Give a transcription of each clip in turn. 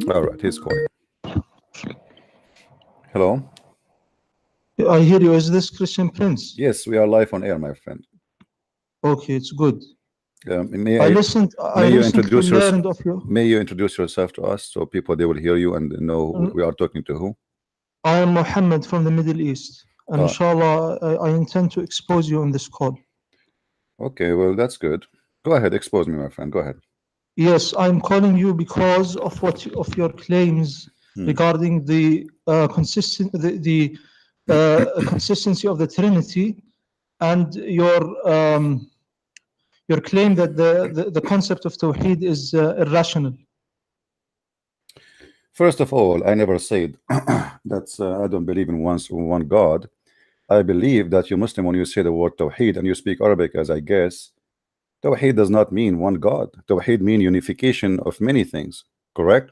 All right, he's calling. Hello. I hear you. Is this Christian Prince? Yes, we are live on air, my friend. Okay, it's good. May I recently learned of you. May you introduce yourself to us so people they will hear you and know we are talking to who? I am Mohammed from the Middle East, and inshallah, I intend to expose you on this call. Okay, well that's good. Go ahead, expose me, my friend. Go ahead. Yes, I'm calling you because of your claims regarding the consistency of the Trinity, and your claim that the concept of Tawheed is irrational. First of all, I never said that I don't believe in one God. I believe that you Muslim, when you say the word Tawheed and you speak Arabic, as I guess, Tawheed does not mean one God. Tawheed means unification of many things, correct?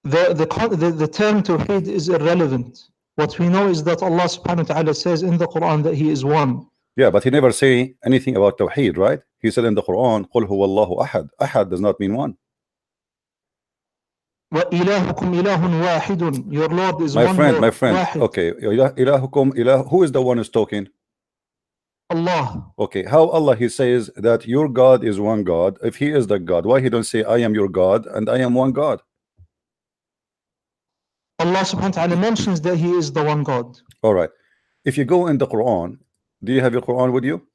The term Tawheed is irrelevant. What we know is that Allah subhanahu wa ta'ala says in the Quran that He is one. Yeah, but He never say anything about Tawheed, right? He said in the Quran, قُلْ هُوَ اللَّهُ أَحَدٌ. Ahad does not mean one. وَإِلَهُكُمْ إِلَهٌ وَاحِدٌ. Your Lord is my one friend, Lord. my friend. واحد. Okay, إِلَهُكُمْ إِلَهُ. Who is the one who's talking? Allah. Okay, how Allah He says that your God is one God? If He is the God, why He don't say I am your God and I am one God? Allah subhanahu wa ta'ala mentions that He is the one God. All right. If you go in the Quran, do you have your Quran with you?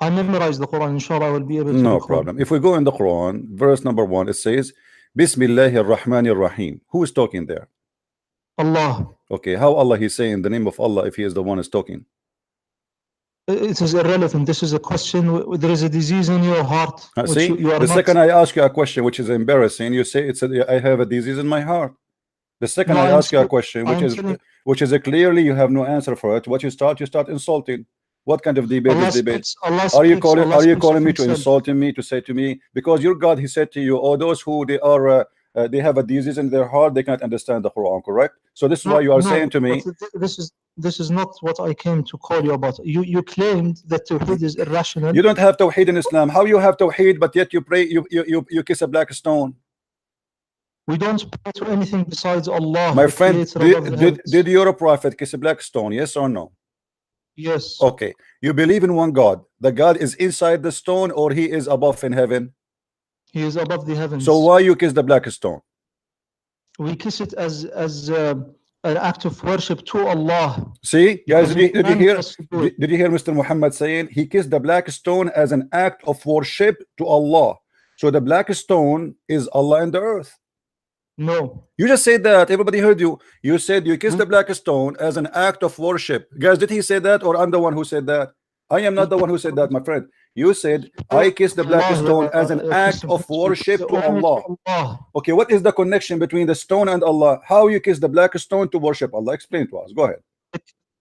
I memorized the Quran, inshallah I will be able to No recall. problem. If we go in the Quran, verse number 1, it says Bismillahir Rahmanir Rahim. Who is talking there? Allah. Okay, how Allah He's saying the name of Allah if He is the one who's talking? It is irrelevant. This is a question. There is a disease in your heart. See, you are the not... second I ask you a question which is embarrassing, you say I have a disease in my heart. The second I ask you a question which is clearly you have no answer for it, what you start insulting. What kind of debate is debate? Are you calling me to insulting me, to say to me because your God He said to you, oh, those who they are they have a disease in their heart, they can't understand the Quran, correct? So this is why you are saying to me, this is not what I came to call you about. You claimed that Tawheed is irrational. You don't have Tawheed in Islam. How you have Tawheed but yet you pray, you kiss a black stone? We don't pray to anything besides Allah. My friend, did your prophet kiss a black stone? Yes or no? Yes. Okay, you believe in one God. The God is inside the stone or He is above in heaven? He is above the heavens. So why you kiss the black stone? We kiss it as an act of worship to Allah. See, guys, did you hear Mr. Muhammad saying he kissed the black stone as an act of worship to Allah? So the black stone is Allah in the earth. No. You just said that. Everybody heard you. You said you kissed the black stone as an act of worship. Guys, did he say that or I'm the one who said that? I am not the one who said that, my friend. You said I kissed the black stone as an act of worship to Allah. Okay, what is the connection between the stone and Allah? How you kiss the black stone to worship Allah? Explain to us. Go ahead.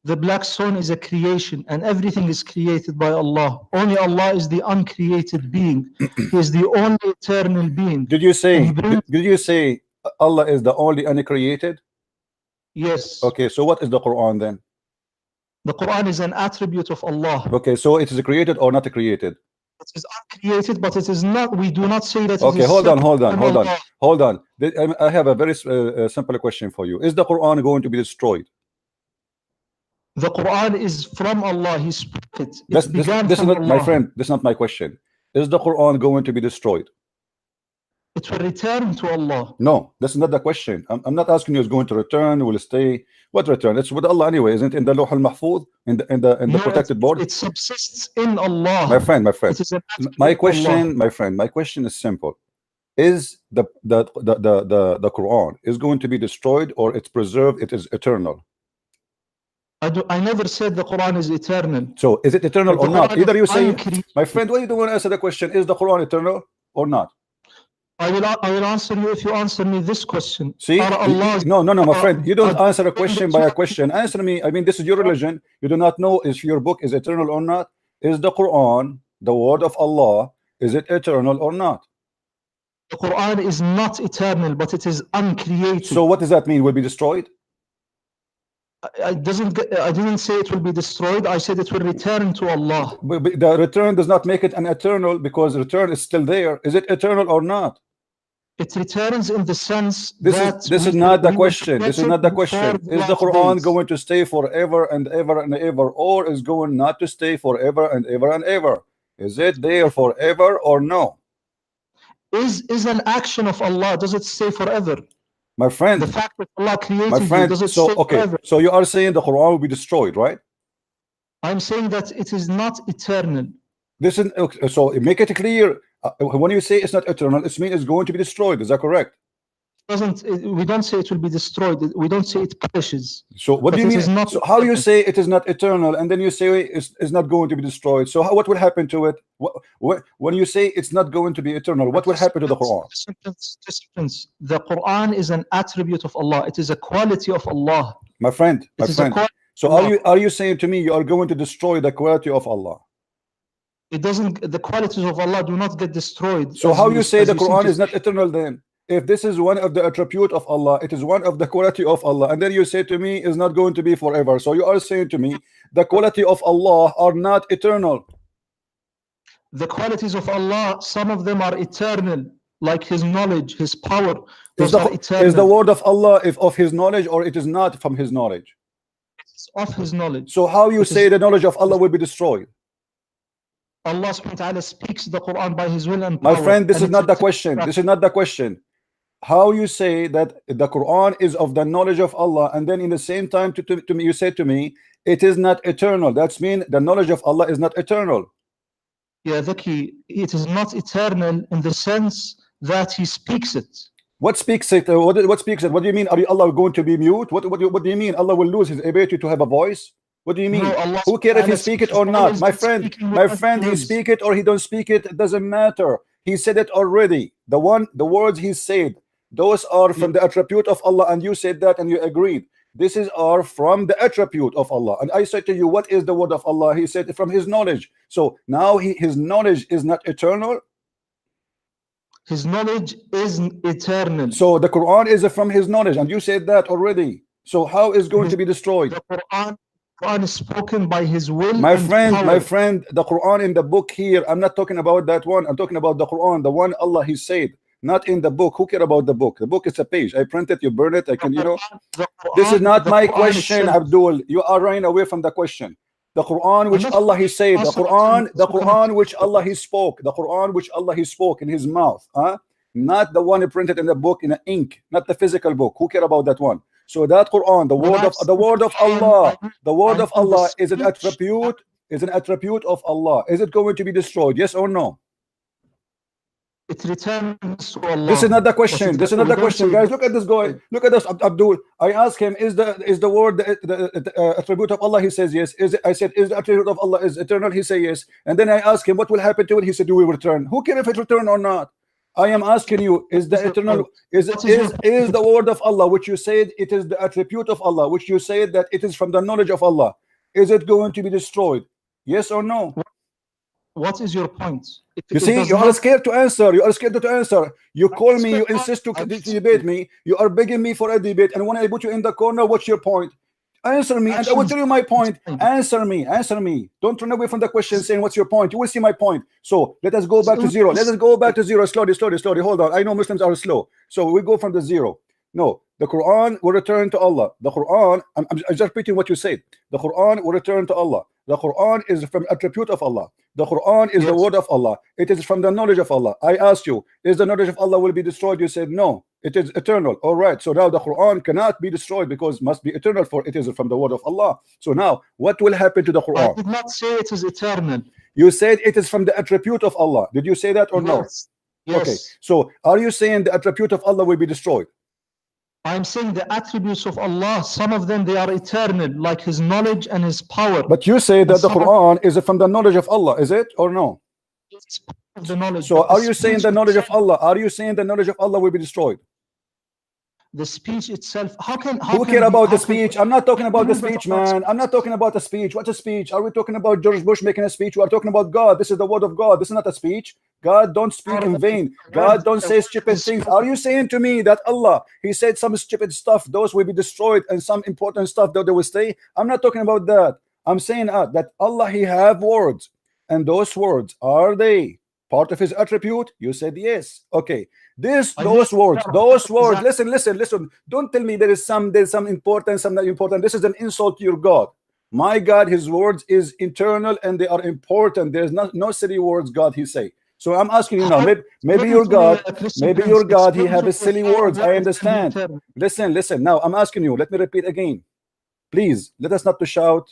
The black stone is a creation and everything is created by Allah. Only Allah is the uncreated being. He is the only eternal being. Did you say Allah is the only uncreated? Yes. Okay, so what is the Quran then? The Quran is an attribute of Allah. Okay, so it is created or not created? It is uncreated, but it is not. We do not say that. Okay, hold on. I have a very simple question for you. Is the Quran going to be destroyed? The Quran is from Allah. He spoke it. This is not, my friend. This is not my question. Is the Quran going to be destroyed? It will return to Allah. No, that's not the question. I'm not asking you it's going to return, will stay. What return? It's with Allah anyway, isn't it? In the Lawh al-Mahfuz, in the protected board. It subsists in Allah. My friend. My question is simple. Is the Quran is going to be destroyed or it's preserved? It is eternal. I never said the Quran is eternal. So is it eternal or not? Either you say, my friend, why you don't want to answer the question? Is the Quran eternal or not? I will answer you if you answer me this question. See, no, my friend, you don't answer a question by a question. Answer me. I mean, this is your religion. You do not know if your book is eternal or not. Is the Quran the word of Allah? Is it eternal or not? The Quran is not eternal, but it is uncreated. So what does that mean? Will be destroyed? I didn't say it will be destroyed. I said it will return to Allah. But the return does not make it an eternal because return is still there. Is it eternal or not? It returns in the sense this is not the question. This is not the question. Is the Quran going to stay forever and ever and ever, or is going not to stay forever and ever and ever? Is it there forever or no? Is an action of Allah, does it stay forever? My friend, the fact that Allah created my friend, you, does it so stay okay, forever? so you are saying the Quran will be destroyed, right? I'm saying that it is not eternal. This is okay, so make it clear. When you say it's not eternal, it means it's going to be destroyed. Is that correct? We don't say it will be destroyed. We don't say it perishes. So what do you mean? So how you say it is not eternal, and then you say it's not going to be destroyed? So what will happen to it? When you say it's not going to be eternal, what will happen to the Quran? The Quran is an attribute of Allah. It is a quality of Allah. My friend, my friend. So are you saying to me you are going to destroy the quality of Allah? It doesn't. The qualities of Allah do not get destroyed. So how you say the Quran is not eternal then? If this is one of the attribute of Allah, it is one of the quality of Allah, and then you say to me is not going to be forever. So you are saying to me the quality of Allah are not eternal. The qualities of Allah, some of them are eternal, like His knowledge, His power. Those are eternal. Is the word of Allah of His knowledge, or it is not from His knowledge? It's of His knowledge. So how you say the knowledge of Allah will be destroyed? Allah subhanahu wa ta'ala speaks the Quran by His will and power. My friend, this is not the question. This is not the question. How you say that the Quran is of the knowledge of Allah, and then in the same time to me you say to me it is not eternal. That's mean the knowledge of Allah is not eternal. Yeah, Zaki, it is not eternal in the sense that He speaks it. What speaks it? What speaks it? What do you mean? Are Allah going to be mute? What do you mean? Allah will lose His ability to have a voice? What do you mean? No, who cares if He speak it or not? My friend, He speak it or He don't speak it, it doesn't matter. He said it already. The words He said, those are from the attribute of Allah, and you said that and you agreed. This is are from the attribute of Allah. And I said to you, what is the word of Allah? He said from His knowledge. So now His knowledge is not eternal. His knowledge is eternal. So the Quran is from His knowledge, and you said that already. So how is going to be destroyed? The Quran is spoken by His will. My friend, the Quran in the book here, I'm not talking about that one. I'm talking about the Quran, the one Allah He said. Not in the book. Who care about the book? The book is a page. I print it, you burn it. I can, you know. This is not my question, Abdul. You are running away from the question. The Quran which Allah He said, the Quran which Allah He spoke, the Quran which Allah He spoke in His mouth, not the one He printed in the book in ink, not the physical book. Who care about that one? So that Quran, the word of Allah, the word of Allah is an attribute of Allah. Is it going to be destroyed? Yes or no? It returns to Allah. This is not the question. This is not the question, guys. Look at this guy. Look at this, Abdul. I asked him, is the word the attribute of Allah? He says yes. I said, is the attribute of Allah is eternal? He said yes. And then I asked him, what will happen to it? He said, you will return. Who cares if it return or not? I am asking you, is the eternal is the word of Allah, which you said it is the attribute of Allah, which you said that it is from the knowledge of Allah, is it going to be destroyed? Yes or no? What is your point? You see, you are scared to answer. You are scared to answer. You call me, you insist to debate me. You are begging me for a debate, and when I put you in the corner, what's your point? Answer me, and I will tell you my point. Answer me, answer me. Don't run away from the question saying what's your point. You will see my point. So let us go back to zero. Let us go back to zero. Slowly. Hold on. I know Muslims are slow. So we go from the zero. No, the Quran will return to Allah. The Quran, I'm just repeating what you said. The Quran will return to Allah. The Quran is from attribute of Allah. The Quran is the word of Allah. It is from the knowledge of Allah. I asked you, is the knowledge of Allah will be destroyed? You said no, it is eternal. All right, so now the Quran cannot be destroyed because it must be eternal, for it is from the word of Allah. So now what will happen to the Quran? I did not say it is eternal. You said it is from the attribute of Allah. Did you say that or no? Yes. Okay, so are you saying the attribute of Allah will be destroyed? I'm saying the attributes of Allah, some of them they are eternal, like His knowledge and His power. But you say that the Quran is from the knowledge of Allah, is it or no? It's part of the knowledge. So are you saying the knowledge of Allah? Are you saying the knowledge of Allah will be destroyed? The speech itself. Who care about the speech? I'm not talking about the speech, man. I'm not talking about the speech. What's a speech? Are we talking about George Bush making a speech? We are talking about God. This is the word of God. This is not a speech. God don't speak in vain. God don't say stupid things. Are you saying to me that Allah, He said some stupid stuff, those will be destroyed, and some important stuff that they will stay? I'm not talking about that. I'm saying that Allah, He have words, and those words, are they part of his attribute? You said yes. Okay. Those words. Listen. Don't tell me there's some important, some not important. This is an insult to your God. My God, his words is internal and they are important. There's no silly words God he say. So I'm asking you now, maybe your God, he have a silly words. I understand. Listen. Now I'm asking you, let me repeat again. Please, let us not to shout,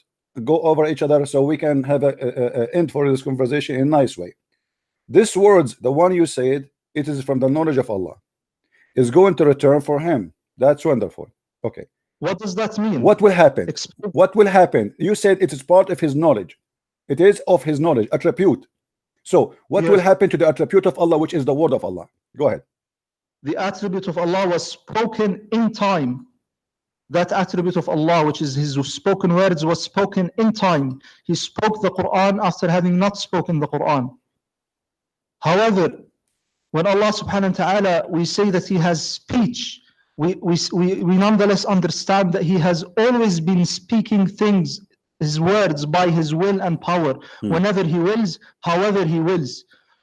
go over each other, so we can have a end for this conversation in a nice way. This words, the one you said, it is from the knowledge of Allah, is going to return for him. That's wonderful. Okay. What does that mean? What will happen? What will happen? You said it is part of his knowledge. It is of his knowledge, attribute. So what will happen to the attribute of Allah, which is the word of Allah? Go ahead. The attribute of Allah was spoken in time. That attribute of Allah, which is his spoken words, was spoken in time. He spoke the Quran after having not spoken the Quran. However, when Allah subhanahu wa ta'ala, we say that he has speech, we nonetheless understand that he has always been speaking things, his words, by his will and power, whenever he wills, however he wills.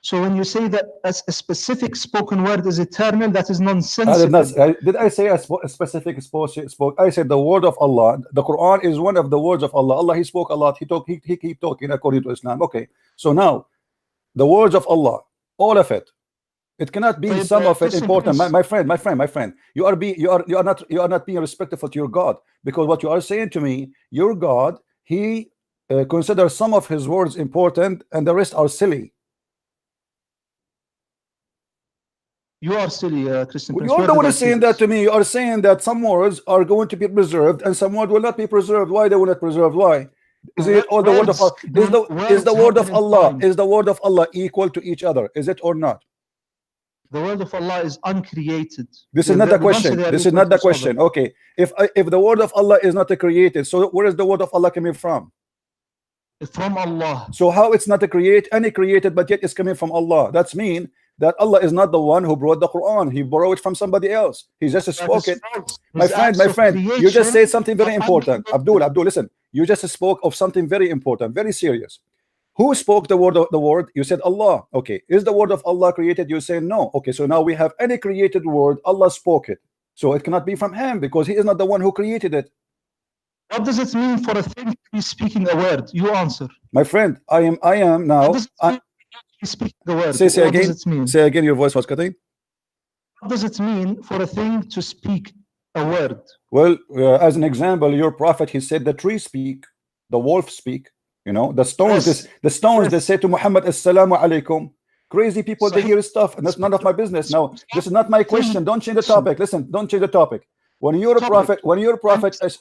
So when you say that a specific spoken word is eternal, that is nonsensical. Did I say a specific spoke? I said the word of Allah. The Quran is one of the words of Allah. Allah, he spoke a lot. He keep talking according to Islam. Okay. So now, the words of Allah, all of it. It cannot be some of it important. My friend. You are not being respectful to your God, because what you are saying to me, your God, he considers some of his words important and the rest are silly. You are silly, Christian. You are the one saying that to me. You are saying that some words are going to be preserved and some words will not be preserved. Why they will not preserved? Why? Is it all the word of Allah? Is the word of Allah? Is the word of Allah equal to each other? Is it or not? The word of Allah is uncreated. This is not the question. This is not the question. Okay. If the word of Allah is not created, so where is the word of Allah coming from? From Allah. So how it's not created, but yet it's coming from Allah? That's mean that Allah is not the one who brought the Quran. He borrowed it from somebody else. He just spoke it. My friend, you just said something very important. Abdul, listen. You just spoke of something very important, very serious. Who spoke the word? You said Allah. Okay. Is the word of Allah created? You say no. Okay. So now we have any created word. Allah spoke it. So it cannot be from him because he is not the one who created it. What does it mean for a thing to be speaking a word? You answer. My friend, I am now. Speak the word. Say again. Does it mean? Say again. Your voice was cutting. What does it mean for a thing to speak a word? Well, as an example, your prophet, he said the trees speak, the wolf speak. You know, the stones. Yes. The stones. Yes. They say to Muhammad, "Assalamu alaikum." Crazy people, they hear stuff, and that's none of my business. Now, this is not my question. Don't change the topic. Listen, don't change the topic. When you're a prophet,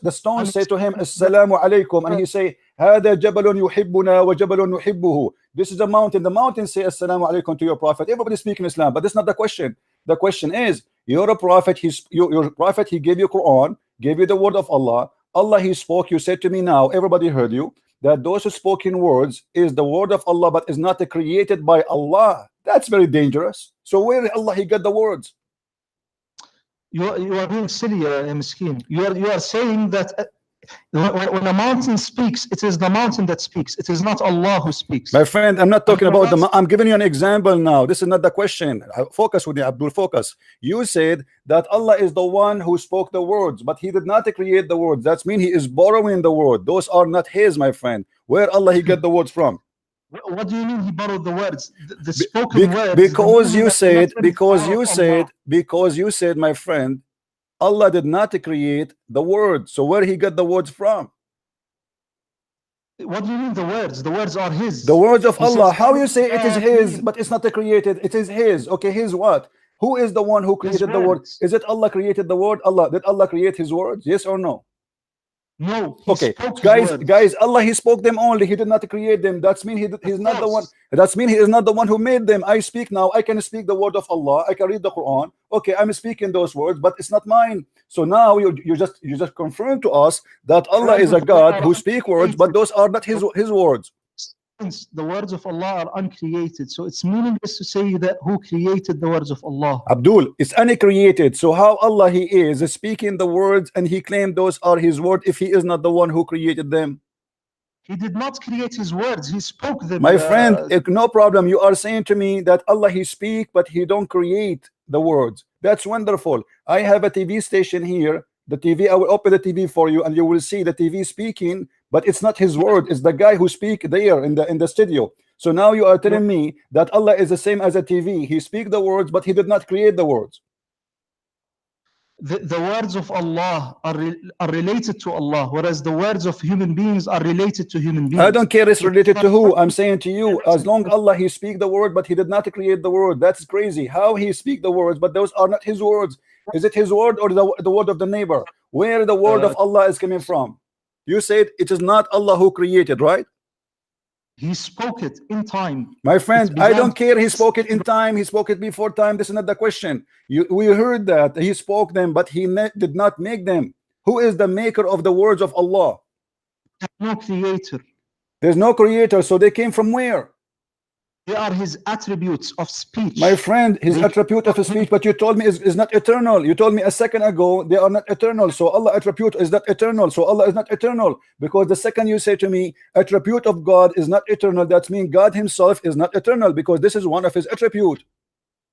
the stones say to him, "Assalamu alaikum," and he say, "Hada jabalun yuhibbuna wa jabalun nuhibbuhu." This is a mountain. The mountains say "Assalamu alaikum" to your prophet. Everybody speaking Islam, but that's not the question. The question is, you're a prophet. Your prophet. He gave you Quran, gave you the word of Allah. Allah, he spoke. You said to me now, everybody heard you, that those who spoken words is the word of Allah, but is not created by Allah. That's very dangerous. So where did Allah he got the words? You are being silly, Miskin. You are saying that when a mountain speaks, it is the mountain that speaks. It is not Allah who speaks. My friend, I'm not talking about the. I'm giving you an example now. This is not the question. Focus with me, Abdul. Focus. You said that Allah is the one who spoke the words, but He did not create the words. That means He is borrowing the word. Those are not His, my friend. Where Allah He get the words from? What do you mean He borrowed the words? The spoken words. Because you said, my friend, Allah did not create the words. So where He got the words from? What do you mean the words? The words are His. The words of Allah. How you say it is His, but it's not created? It is His. Okay, His what? Who is the one who created the word? Is it Allah created the word? Allah. Did Allah create His words? Yes or no? No. Okay, guys, Allah He spoke them only. He did not create them. That's mean He's not the one. That's mean He is not the one who made them. I speak now. I can speak the word of Allah. I can read the Quran. Okay, I'm speaking those words, but it's not mine. So now you just confirm to us that Allah is a God who speak words, but those are not His words. The words of Allah are uncreated, so it's meaningless to say that who created the words of Allah. Abdul, it's uncreated. So how Allah He is speaking the words and He claimed those are His word if He is not the one who created them? He did not create his words. He spoke them. My friend, no problem. You are saying to me that Allah, he speak, but he don't create the words. That's wonderful. I have a TV station here. The TV, I will open the TV for you, and you will see the TV speaking, but it's not his word. It's the guy who speak there in the studio. So now you are telling me that Allah is the same as a TV. He speak the words, but he did not create the words. The words of Allah are related to Allah, whereas the words of human beings are related to human beings. I don't care it's related to who. I'm saying to you, as long Allah, he speak the word, but he did not create the word. That's crazy. How he speak the words, but those are not his words. Is it his word or the word of the neighbor? Where the word of Allah is coming from? You said it is not Allah who created, right? He spoke it in time. My friend, I don't care. He spoke it in time. He spoke it before time. This is not the question. We heard that he spoke them, but he did not make them. Who is the maker of the words of Allah? No creator. There's no creator. So they came from where? They are his attributes of speech. My friend, his attribute of speech, but you told me is not eternal. You told me a second ago they are not eternal. So Allah attribute is not eternal. So Allah is not eternal. Because the second you say to me, attribute of God is not eternal, that means God himself is not eternal, because this is one of his attribute.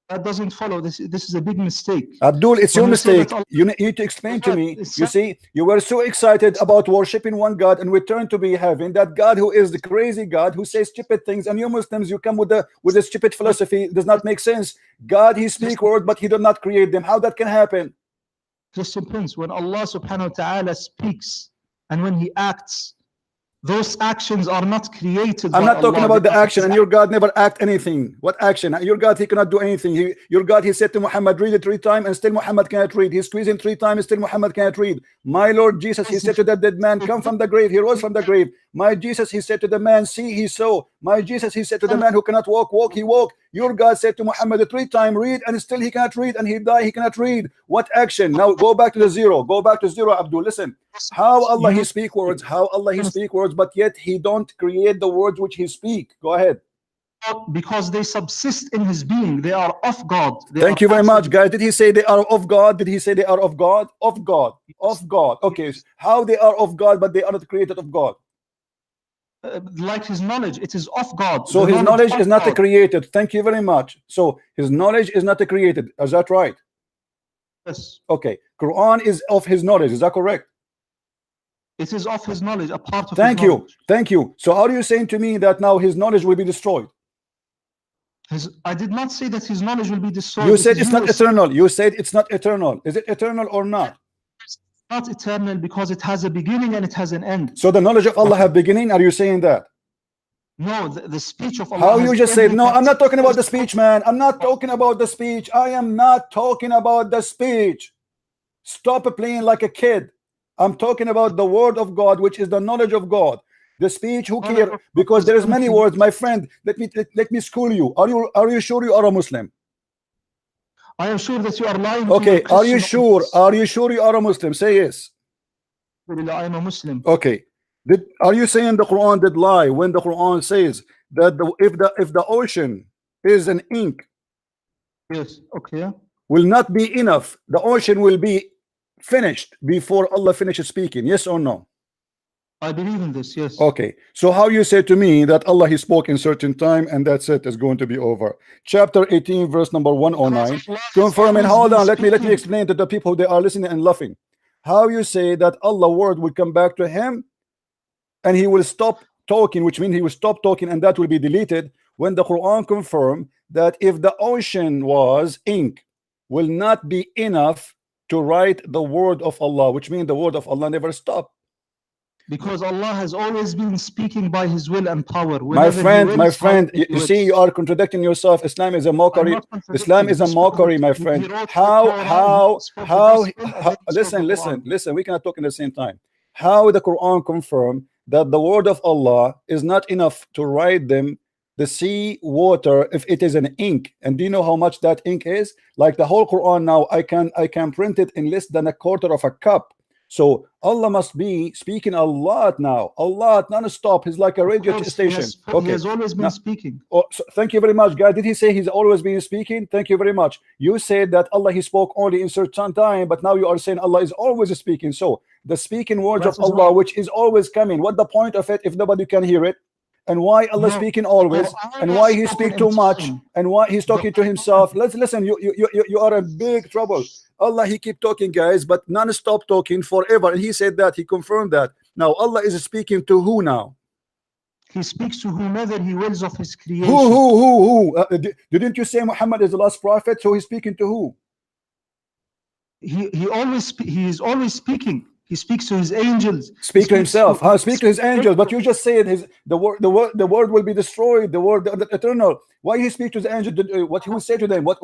That doesn't follow. This is a big mistake. Abdul, it's your mistake. You need to explain to me. You see, you were so excited about worshiping one God, and we turn to be having that God who is the crazy God who says stupid things, and you Muslims, you come with the stupid philosophy. It does not make sense. God, he speak words, but he did not create them. How that can happen? Christian Prince, when Allah subhanahu wa ta'ala speaks and when he acts, those actions are not created. I'm not talking about the action, and your God never act anything. What action? Your God, he cannot do anything. Your God, he said to Muhammad, read it 3 times, and still Muhammad cannot read. He's squeezing 3 times, and still Muhammad cannot read. My Lord Jesus, he said to that dead man, come from the grave. He rose from the grave. My Jesus, he said to the man, see, he saw. My Jesus, he said to the man who cannot walk, walk, he walked. Your God said to Muhammad 3 times, read, and still he cannot read, and he died, he cannot read. What action? Now go back to the zero. Go back to zero, Abdul. Listen. How Allah he speak words, how Allah he speak words, but yet he don't create the words which he speak. Go ahead. Because they subsist in his being. They are of God. Thank you very much, guys. Did he say they are of God? Did he say they are of God? Of God. Of God. Okay. How they are of God, but they are not created of God? Like his knowledge, it is of God. So his knowledge is not created. Thank you very much. So his knowledge is not created. Is that right? Yes. Okay. Quran is of his knowledge. Is that correct? It is of his knowledge, a part of Thank his knowledge. you. Thank you. So are you saying to me that now his knowledge will be destroyed? I did not say that his knowledge will be destroyed. You said it's not eternal. You said it's not eternal. Is it eternal or not? It's not eternal because it has a beginning and it has an end. So the knowledge of Allah have beginning? Are you saying that? No, the speech of Allah. How you just said, no, I'm not talking about the speech, man. I'm not talking about the speech. I am not talking about the speech. Stop playing like a kid. I'm talking about the word of God, which is the knowledge of God. The speech, who cares? Because there is many words, my friend. Let me school you. Are you sure you are a Muslim? I am sure that you are lying. Okay, are you sure? Are you sure you are a Muslim? Say yes. I am a Muslim. Okay. Are you saying the Quran did lie when the Quran says that if the ocean is an ink, yes, okay, will not be enough, the ocean will be finished before Allah finishes speaking? Yes or no? I believe in this. Yes. Okay. So how you say to me that Allah he spoke in certain time and that's it, is going to be over? Chapter 18 verse number 109 confirming. Hold on, let me explain to the people, they are listening and laughing. How you say that Allah word will come back to him and he will stop talking, which means he will stop talking and that will be deleted, when the Quran confirmed that if the ocean was ink, will not be enough to write the word of Allah, which means the word of Allah never stopped. Because Allah has always been speaking by his will and power. My friend, you see, you are contradicting yourself. Islam is a mockery. Islam is a mockery, my friend. How listen, we cannot talk in the same time. How the Quran confirmed that the word of Allah is not enough to write them the sea water if it is an ink? And do you know how much that ink is? Like the whole Quran now, I can print it in less than a quarter of a cup. So Allah must be speaking a lot now, a lot, non-stop. He's like a radio station. He has always been speaking. Oh, so thank you very much, guys. Did he say he's always been speaking? Thank you very much. You said that Allah, he spoke only in certain time, but now you are saying Allah is always speaking. So the speaking words of Allah, which is always coming, what the point of it if nobody can hear it? And why Allah speaking always, and why he speak too much, and why he's talking to himself? Let's listen. You are in big trouble. Allah, he keep talking, guys, but non-stop talking forever. And he said that, he confirmed that. Now Allah is speaking to who now? He speaks to whomever he wills of his creation. Who? Didn't you say Muhammad is the last prophet? So he's speaking to who? He is always speaking. He speaks to his angels. Speak to himself. How speak to his angels? But you just said the word will be destroyed. The word the eternal. Why he speak to the angels? What he will say to them? What?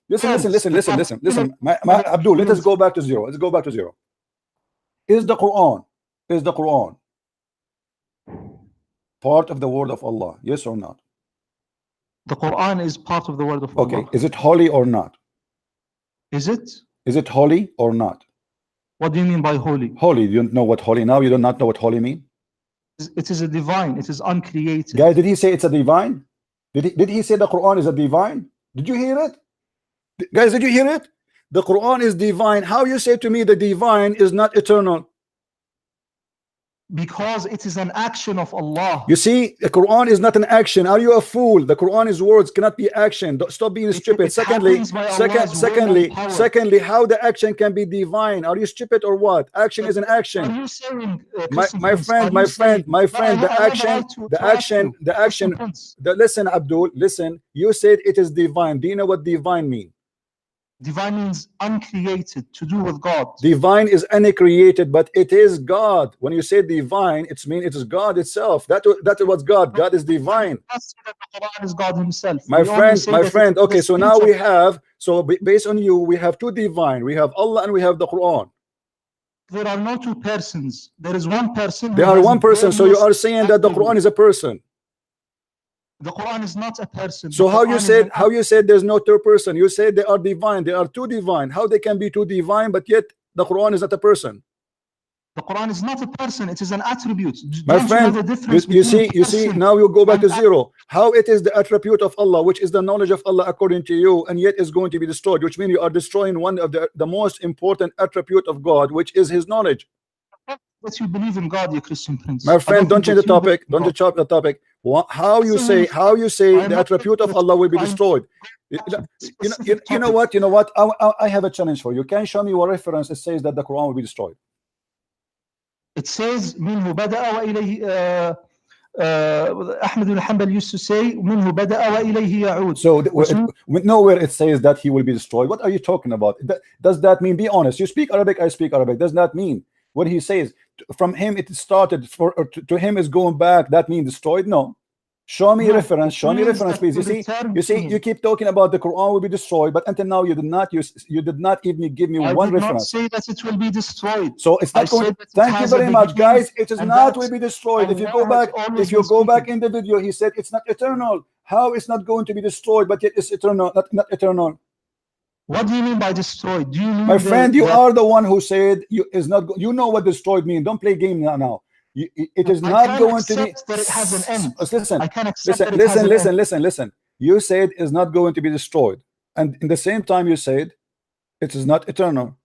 Listen. Abdul, let us go back to zero. Let's go back to zero. Is the Quran part of the word of Allah? Yes or not? The Quran is part of the word of Allah. Okay. Is it holy or not? Is it? Is it holy or not? What do you mean by holy? Holy. You don't know what holy now? You do not know what holy mean? It is a divine. It is uncreated. Guys, did he say it's a divine? Did he say the Quran is a divine? Did you hear it? Guys, did you hear it? The Quran is divine. How you say to me the divine is not eternal? Because it is an action of Allah. You see, the Quran is not an action. Are you a fool? The Quran is words, cannot be action. Stop being stupid. Secondly, how the action can be divine? Are you stupid or what? Action is an action. Are you saying, my friend, the action. Listen, Abdul, listen. You said it is divine. Do you know what divine means? Divine means uncreated, to do with God. Divine is uncreated, but it is God. When you say divine, it means it is God itself. That is what's God. God is divine. The Quran is God himself. My friend. Okay, so now we have, based on you, we have two divine. We have Allah and we have the Quran. There are no two persons. There is one person. There are one person. So you are saying that the Quran is a person. The Quran is not a person. So how you said there's no third person? You said they are divine. They are two divine. How they can be two divine, but yet the Quran is not a person? The Quran is not a person. It is an attribute. My friend, you see, now you go back to zero. How it is the attribute of Allah, which is the knowledge of Allah according to you, and yet is going to be destroyed, which means you are destroying one of the most important attribute of God, which is his knowledge. That you believe in God, you Christian prince. My friend, don't change the topic. Don't change the topic. How you say the attribute of Allah will be destroyed? You know what? I have a challenge for you. Can you show me what reference it says that the Quran will be destroyed? It says منه بدأ وإليه Ahmed al-Hanbal used to say منه بدأ وإليه يعود. So nowhere it says that he will be destroyed. What are you talking about? Does that mean, be honest, you speak Arabic, I speak Arabic, does that mean when he says from him it started to him is going back, that means destroyed? No. Show me reference, please. You see, you keep talking about the Quran will be destroyed, but until now you did not even give me one reference. I did not say that it will be destroyed. So it's not going. Thank you very much, guys. It is not will be destroyed. If you go back in the video, he said it's not eternal. How it's not going to be destroyed, but yet it's eternal, not eternal? What do you mean by destroyed? Do you mean, my friend, you are the one who said is not. You know what destroyed means. Don't play game now. It is not going to be. That it has an end. Listen. You said it's not going to be destroyed, and in the same time you said it is not eternal.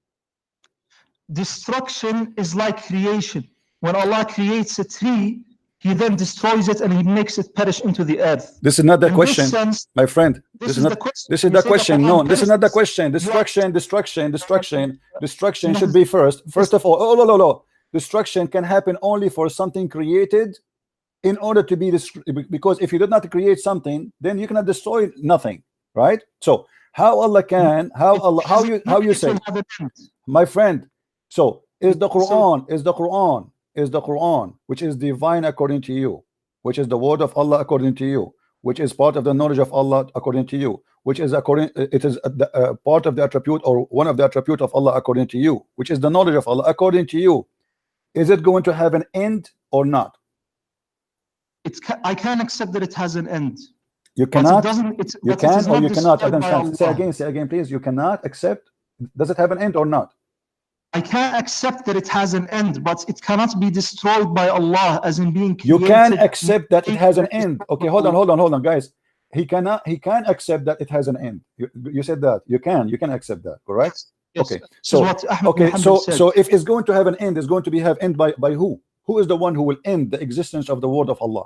Destruction is like creation. When Allah creates a tree, He then destroys it and He makes it perish into the earth. This is not the question, my friend. This is the question. No, this is not the question. Destruction should be first. First of all, no. Destruction can happen only for something created in order to be because if you did not create something, then you cannot destroy nothing, right? So how Allah can, how you say, my friend, so is the Quran, which is divine according to you, which is the word of Allah according to you, which is part of the knowledge of Allah according to you, which is part of the attribute or one of the attribute of Allah according to you, which is the knowledge of Allah according to you. Is it going to have an end or not? I can accept that it has an end. You cannot. You can or you cannot. I don't understand. Say again, please. You cannot accept. Does it have an end or not? I can't accept that it has an end, but it cannot be destroyed by Allah, as in being created. You can accept that it has an end. Okay, hold on, guys. He can accept that it has an end. You said that. You can accept that, correct? Yes. Okay. So if it's going to have an end, it's going to have end by who? Who is the one who will end the existence of the word of Allah?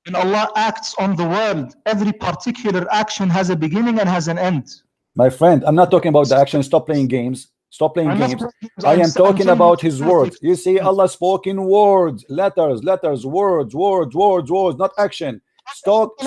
When Allah acts on the world, every particular action has a beginning and has an end. My friend, I'm not talking about the action. Stop playing games. Stop playing games. I am talking about his words. You see, Allah spoken words, letters, words, not action. Stop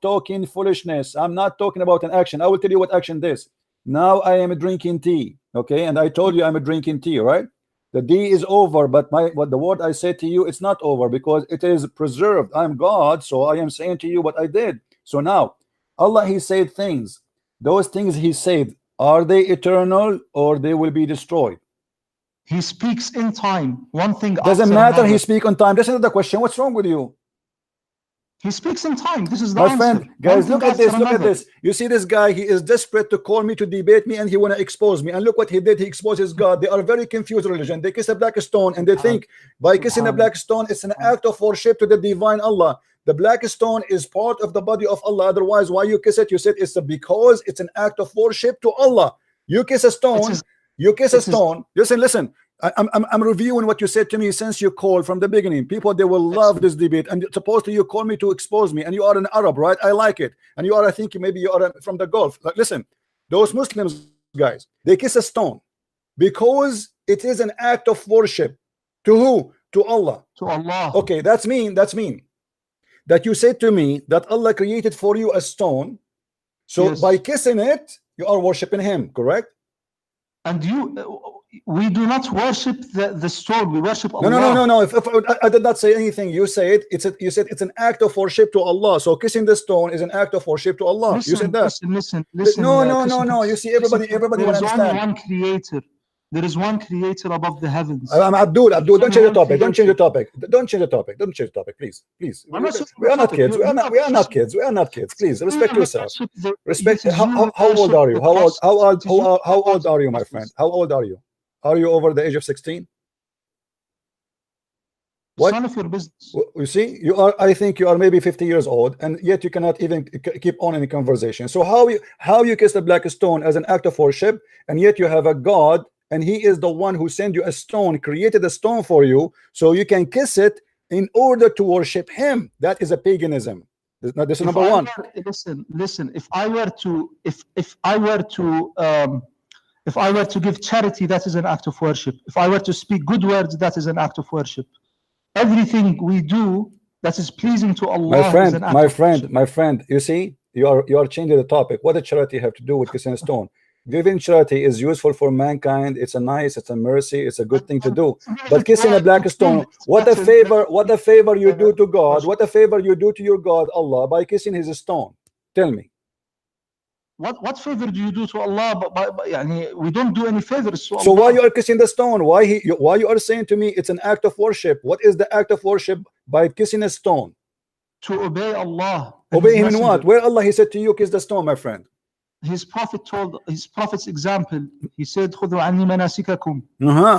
talking foolishness. I'm not talking about an action. I will tell you what action is. Now I am drinking tea, okay, and I told you I'm drinking tea, right? The D is over, but what the word I said to you, it's not over because it is preserved. I'm God, so I am saying to you what I did. So now Allah, he said things. Those things he said, are they eternal or they will be destroyed? He speaks in time. One thing doesn't matter. He speaks on time. That's another question. What's wrong with you? He speaks in time. This is the my answer. Friend, guys, look at this. You see this guy, he is desperate to call me to debate me, and he want to expose me. And look what he did. He exposes God. They are very confused religion. They kiss a black stone and they think by kissing a black stone it's an act of worship to the divine Allah. The black stone is part of the body of Allah. Otherwise, why you kiss it? You said it's because it's an act of worship to Allah. You kiss a stone. Listen. I'm reviewing what you said to me since you called from the beginning. People, they will love this debate, and supposedly you call me to expose me, and you are an Arab, right? I like it. And you are, I think maybe you are from the Gulf. Like, listen, those Muslims guys, they kiss a stone because it is an act of worship to who? To Allah. To Allah. Okay, that's mean that you said to me that Allah created for you a stone, so yes, by kissing it you are worshiping him, correct? And we do not worship the stone. We worship Allah. No. If I did not say anything. You said it's an act of worship to Allah. So kissing the stone is an act of worship to Allah. You said that. Listen. No. You see, everybody will understand. There is only one creator. There is one creator above the heavens. Abdul, don't change the topic. Don't change the topic. Please. We are not kids. We are not kids. Please respect yourself. Respect. How old are you? How old are you, my friend? How old are you? Are you over the age of 16? What? None of your business. You see, you are. I think you are maybe 50 years old, and yet you cannot even keep on any conversation. So how you kiss the black stone as an act of worship, and yet you have a God, and he is the one who sent you a stone, created a stone for you, so you can kiss it in order to worship him. That is a paganism. This is number one. Listen. If I were to give charity, that is an act of worship. If I were to speak good words, that is an act of worship. Everything we do that is pleasing to Allah. My friend, you see, you are changing the topic. What does charity have to do with kissing a stone? Giving charity is useful for mankind. It's a mercy. It's a good thing to do. But kissing a black stone, what a favor you do to God. What a favor you do to your God, Allah, by kissing his stone. Tell me. What favor do you do to Allah? We don't do any favors to Allah. So why you are kissing the stone? Why you are saying to me it's an act of worship? What is the act of worship by kissing a stone? To obey Allah. Obey him in what? Where Allah he said to you, kiss the stone, my friend? His prophet's example. He said, "Khudhu anni manasikakum."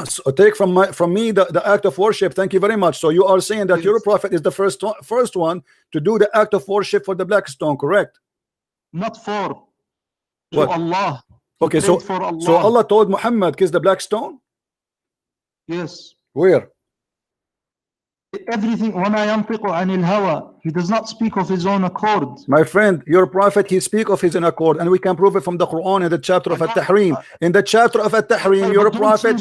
So take from me the act of worship. Thank you very much. So you are saying that your prophet is the first one to do the act of worship for the black stone, correct? Not for. To Allah. Okay, so Allah told Muhammad kiss the black stone? Yes. Where? Everything. وَمَا يَنْطِقُ عَنِ الْهَوَى. He does not speak of his own accord. My friend, your prophet, he speak of his own accord, and we can prove it from the Quran in the chapter of At-Tahrim. In the chapter of At-Tahrim, you're a prophet.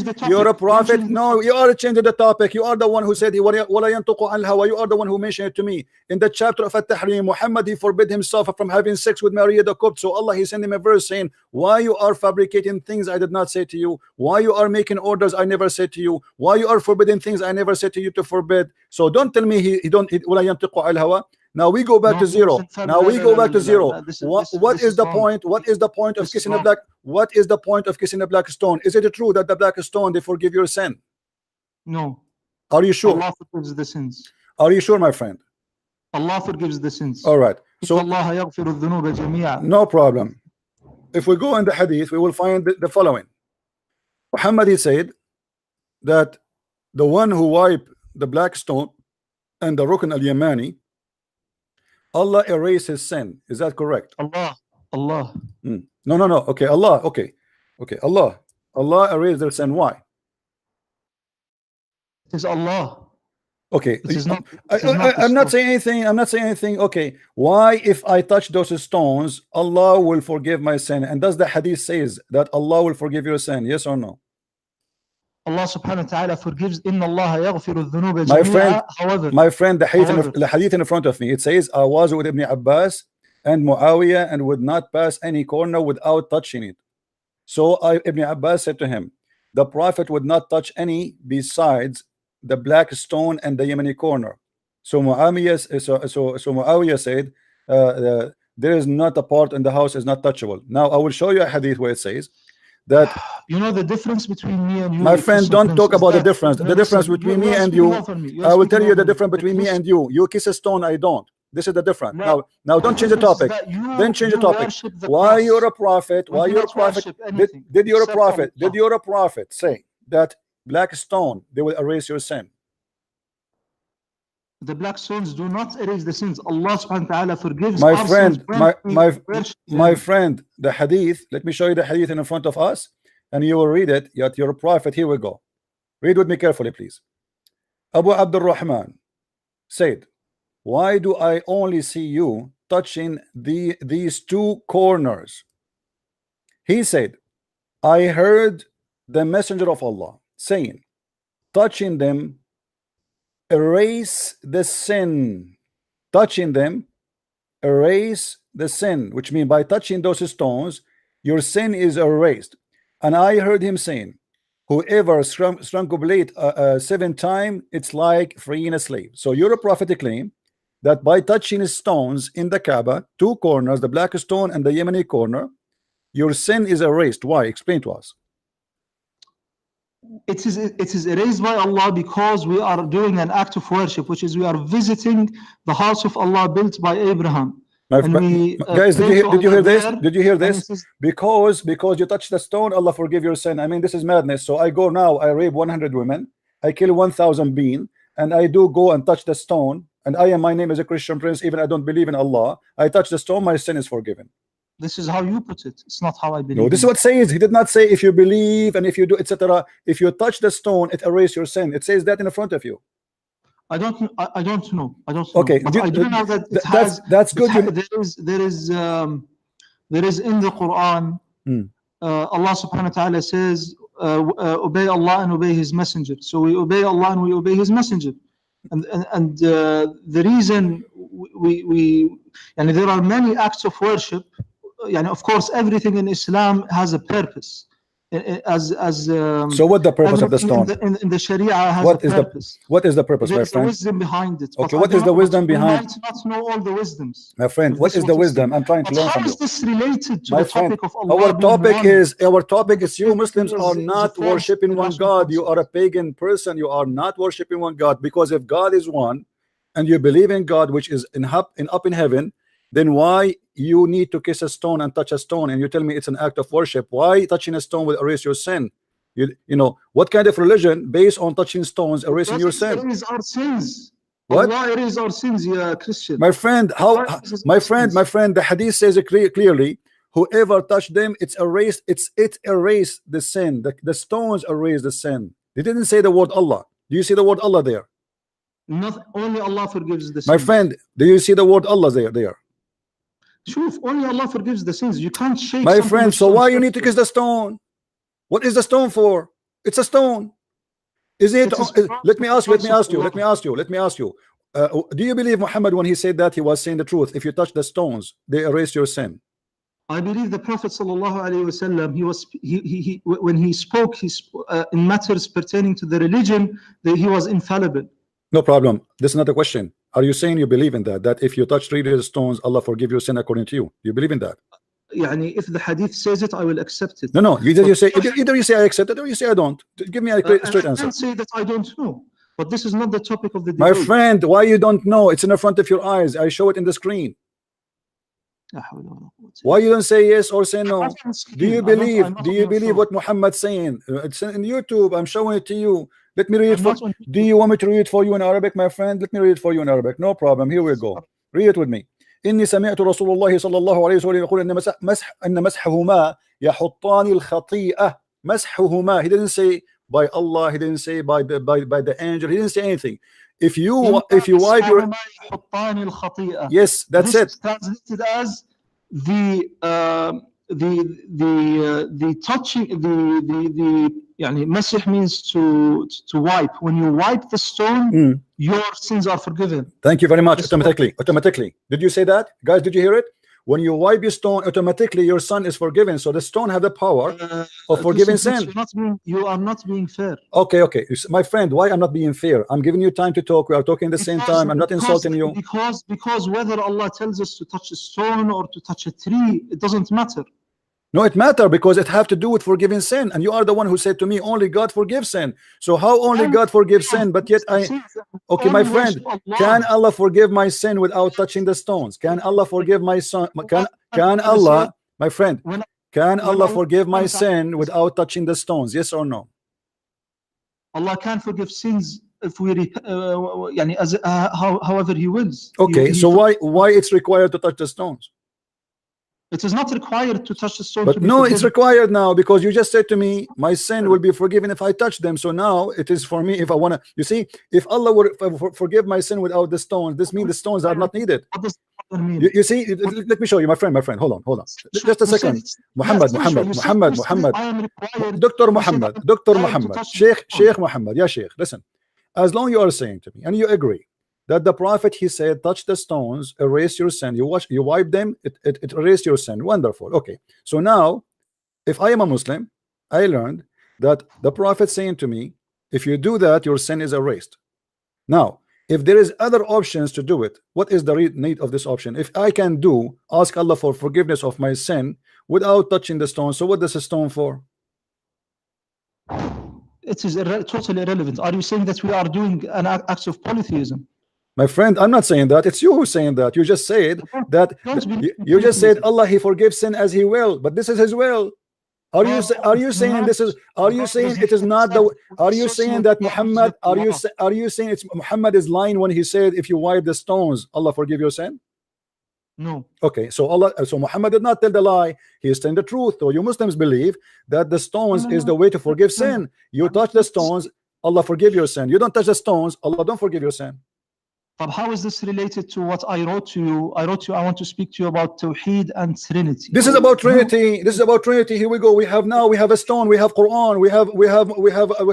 No, you are changing the topic. You are the one who said وَلَا يَنْطِقُ عَنِ الْهَوَى. You are the one who mentioned it to me. In the chapter of At-Tahrim, Muhammad, he forbid himself from having sex with Maria the Copt. So Allah, he sent him a verse saying, why you are fabricating things I did not say to you? Why you are making orders I never said to you? Why you are forbidding things I never said to you to forbid? So don't tell me he don't. وَلَا يَنْطِقُ عَنِ الْهَوَى. Now we go back to zero. What is the point? What is the point of kissing a black? What is the point of kissing a black stone? Is it true that the black stone they forgive your sin? No. Are you sure? Allah forgives the sins. Are you sure, my friend? Allah forgives the sins. All right. So Allah yaghfiru dhunuba jami'a. no problem. if we go in the hadith, we will find the following. Muhammad, he said that the one who wiped the black stone and the Rukn al-Yamani, Allah erased his sin. Is that correct? Allah. No. Okay, Allah. Okay. Allah erased their sin. Why? It is Allah. Okay. It is not, I'm not saying anything. I'm not saying anything. Okay. Why, if I touch those stones, Allah will forgive my sin? And does the hadith says that Allah will forgive your sin? Yes or no? Allah subhanahu wa ta'ala forgives. Inna Allah yaghfiru dhunuba My jami'a. friend, However, the hadith in front of me, it says, I was with Ibn Abbas and Muawiyah and would not pass any corner without touching it. So Ibn Abbas said to him, the Prophet would not touch any besides the black stone and the Yemeni corner. So Muawiyah said, there is not a part in the house is not touchable. Now I will show you a hadith where it says that, you know the difference between me and you. my friend, don't talk about the difference. The difference between me and you, I will tell you the difference between me and you. You kiss a stone, I don't. This is the difference. Now don't change the topic. Then change the topic. Why you're a prophet? Why you're a prophet? Did you're a prophet? Did you're a prophet say that black stone they will erase your sin? The black stones do not erase the sins. Allah subhanahu wa ta'ala forgives my our friend, sins. my friend, the hadith, let me show you the hadith in front of us and you will read it. Yet you're a prophet. Here we go. Read with me carefully, please. Abu Abdul Rahman said, why do I only see you touching these two corners? He said, I heard the messenger of Allah saying, touching them erase the sin. Touching them erase the sin, which means by touching those stones your sin is erased. And I heard him saying, whoever strangulate 7 times, it's like freeing a slave. So you're a prophetic claim that by touching stones in the Kaaba, 2 corners, the black stone and the Yemeni corner, your sin is erased. Why? Explain to us. It is erased by Allah because we are doing an act of worship, which is we are visiting the house of Allah built by Abraham. Guys, did you hear this? Did you hear this? Because you touch the stone, Allah forgive your sin. I mean, this is madness. So I go now, I rape 100 women, I kill 1,000 beings, and I do go and touch the stone. And my name is a Christian prince, even I don't believe in Allah. I touch the stone, my sin is forgiven. This is how you put it. It's not how I believe. No, this is what it says. He did not say if you believe and if you do, etc. If you touch the stone, it erases your sin. It says that in front of you. I don't know. I don't know. Okay, but I do know that that's good. There is in the Quran. Allah subhanahu wa ta'ala says, obey Allah and obey His messenger. So we obey Allah and we obey His messenger. And the reason and there are many acts of worship. Of course, everything in Islam has a purpose. So what the purpose of the stone in the Sharia has a purpose. What is the purpose, my friend? There's the wisdom behind it. Okay, what is the wisdom behind? We might not know all the wisdoms. My friend, what is the wisdom? I'm trying to learn from you. How is this related to the topic of Allah? Our topic is you Muslims are not worshiping one God. You are a pagan person. You are not worshiping one God, because if God is one and you believe in God, which is up in heaven, then why you need to kiss a stone and touch a stone, and you tell me it's an act of worship? Why touching a stone will erase your sin? You know what kind of religion based on touching stones erasing your sin? Erase our sins. What? Allah erase our sins, Christian. My friend, my friend, the hadith says it clearly. Whoever touched them, it's erased. It erased the sin. The stones erase the sin. They didn't say the word Allah. Do you see the word Allah there? Not only Allah forgives the sins. My friend, do you see the word Allah there? Sure, only Allah forgives the sins. You can't shake. My friend, so why you need to kiss the stone? What is the stone for? It's a stone. Is it? Let me ask you. Do you believe Muhammad when he said that he was saying the truth? If you touch the stones, they erase your sin. I believe the Prophet sallallahu alaihi wasallam. When he spoke in matters pertaining to the religion, that he was infallible. No problem. This is not a question. Are you saying you believe in that? That if you touch 3 stones, Allah forgive your sin according to you? You believe in that? If the hadith says it, I will accept it. No. Either you say I accept it, or you say I don't. Give me a straight answer. I can't say that I don't know. But this is not the topic of the debate. My friend, why you don't know? It's in the front of your eyes. I show it in the screen. Why you don't say yes or say no? Do you believe what Muhammad's saying? It's in YouTube. I'm showing it to you. Let me read it for. Do you want me to read it for you in Arabic, my friend? Let me read it for you in Arabic. No problem. Here we go. Read it with me. إني سمعت رسول الله صلى الله عليه وسلم يقول إن مسحهما يحطان الخطيئة. مسحهما. He didn't say by Allah. He didn't say by the angel. He didn't say anything. If you wipe your, yes, that's it. This is translated as the touching, يعني مسح means to wipe. When you wipe the stone, your sins are forgiven. Thank you very much. Automatically. Did you say that, guys? Did you hear it? When you wipe your stone, automatically your son is forgiven. So the stone have the power of forgiving sin. You are not being fair. Okay. My friend, why I'm not being fair? I'm giving you time to talk. We are talking at the same time. I'm not insulting you. Because whether Allah tells us to touch a stone or to touch a tree, it doesn't matter. No, it matters because it have to do with forgiving sin. And you are the one who said to me, only God forgives sin. So how only God forgives sin? But yet okay, my friend, can Allah forgive my sin without touching the stones? Can Allah forgive my son? Can Allah, my friend, can Allah forgive my sin without touching the stones? Yes or no? Allah can forgive sins if we however He wills. Okay, so why it's required to touch the stones? It is not required to touch the stone. But no, it's required now because you just said to me, my sin will be forgiven if I touch them. So now it is for me if I want to. You see, if Allah would forgive my sin without the stones, this means the stones are not needed. What does that mean? You see, let me show you, my friend. Hold on. Just a second. Muhammad. Dr. Muhammad. Sheikh Muhammad. Yeah, Sheikh. Listen, as long as you are saying to me and you agree that the prophet, he said, touch the stones, erase your sin. You wipe them, it erase your sin. Wonderful. Okay. So now, if I am a Muslim, I learned that the prophet saying to me, if you do that, your sin is erased. Now, if there is other options to do it, what is the need of this option? If I can ask Allah for forgiveness of my sin without touching the stone, so what does a stone for? It is totally irrelevant. Are you saying that we are doing an act of polytheism? My friend, I'm not saying that. It's you who's saying that. You just said that. You just said Allah, He forgives sin as He will, but this is His will. Are you saying this is? Are you saying it is not the? Are you saying that Muhammad? Are you saying it's Muhammad is lying when he said if you wipe the stones, Allah forgive your sin? No. Okay, so Muhammad did not tell the lie. He is telling the truth. So you Muslims believe that the stones is the way to forgive sin. You touch the stones, Allah forgive your sin. You don't touch the stones, Allah don't forgive your sin. But how is this related to what I wrote to you? I want to speak to you about Tawheed and Trinity. This is about Trinity. This is about Trinity. Here we go. We have a stone. We have Quran. We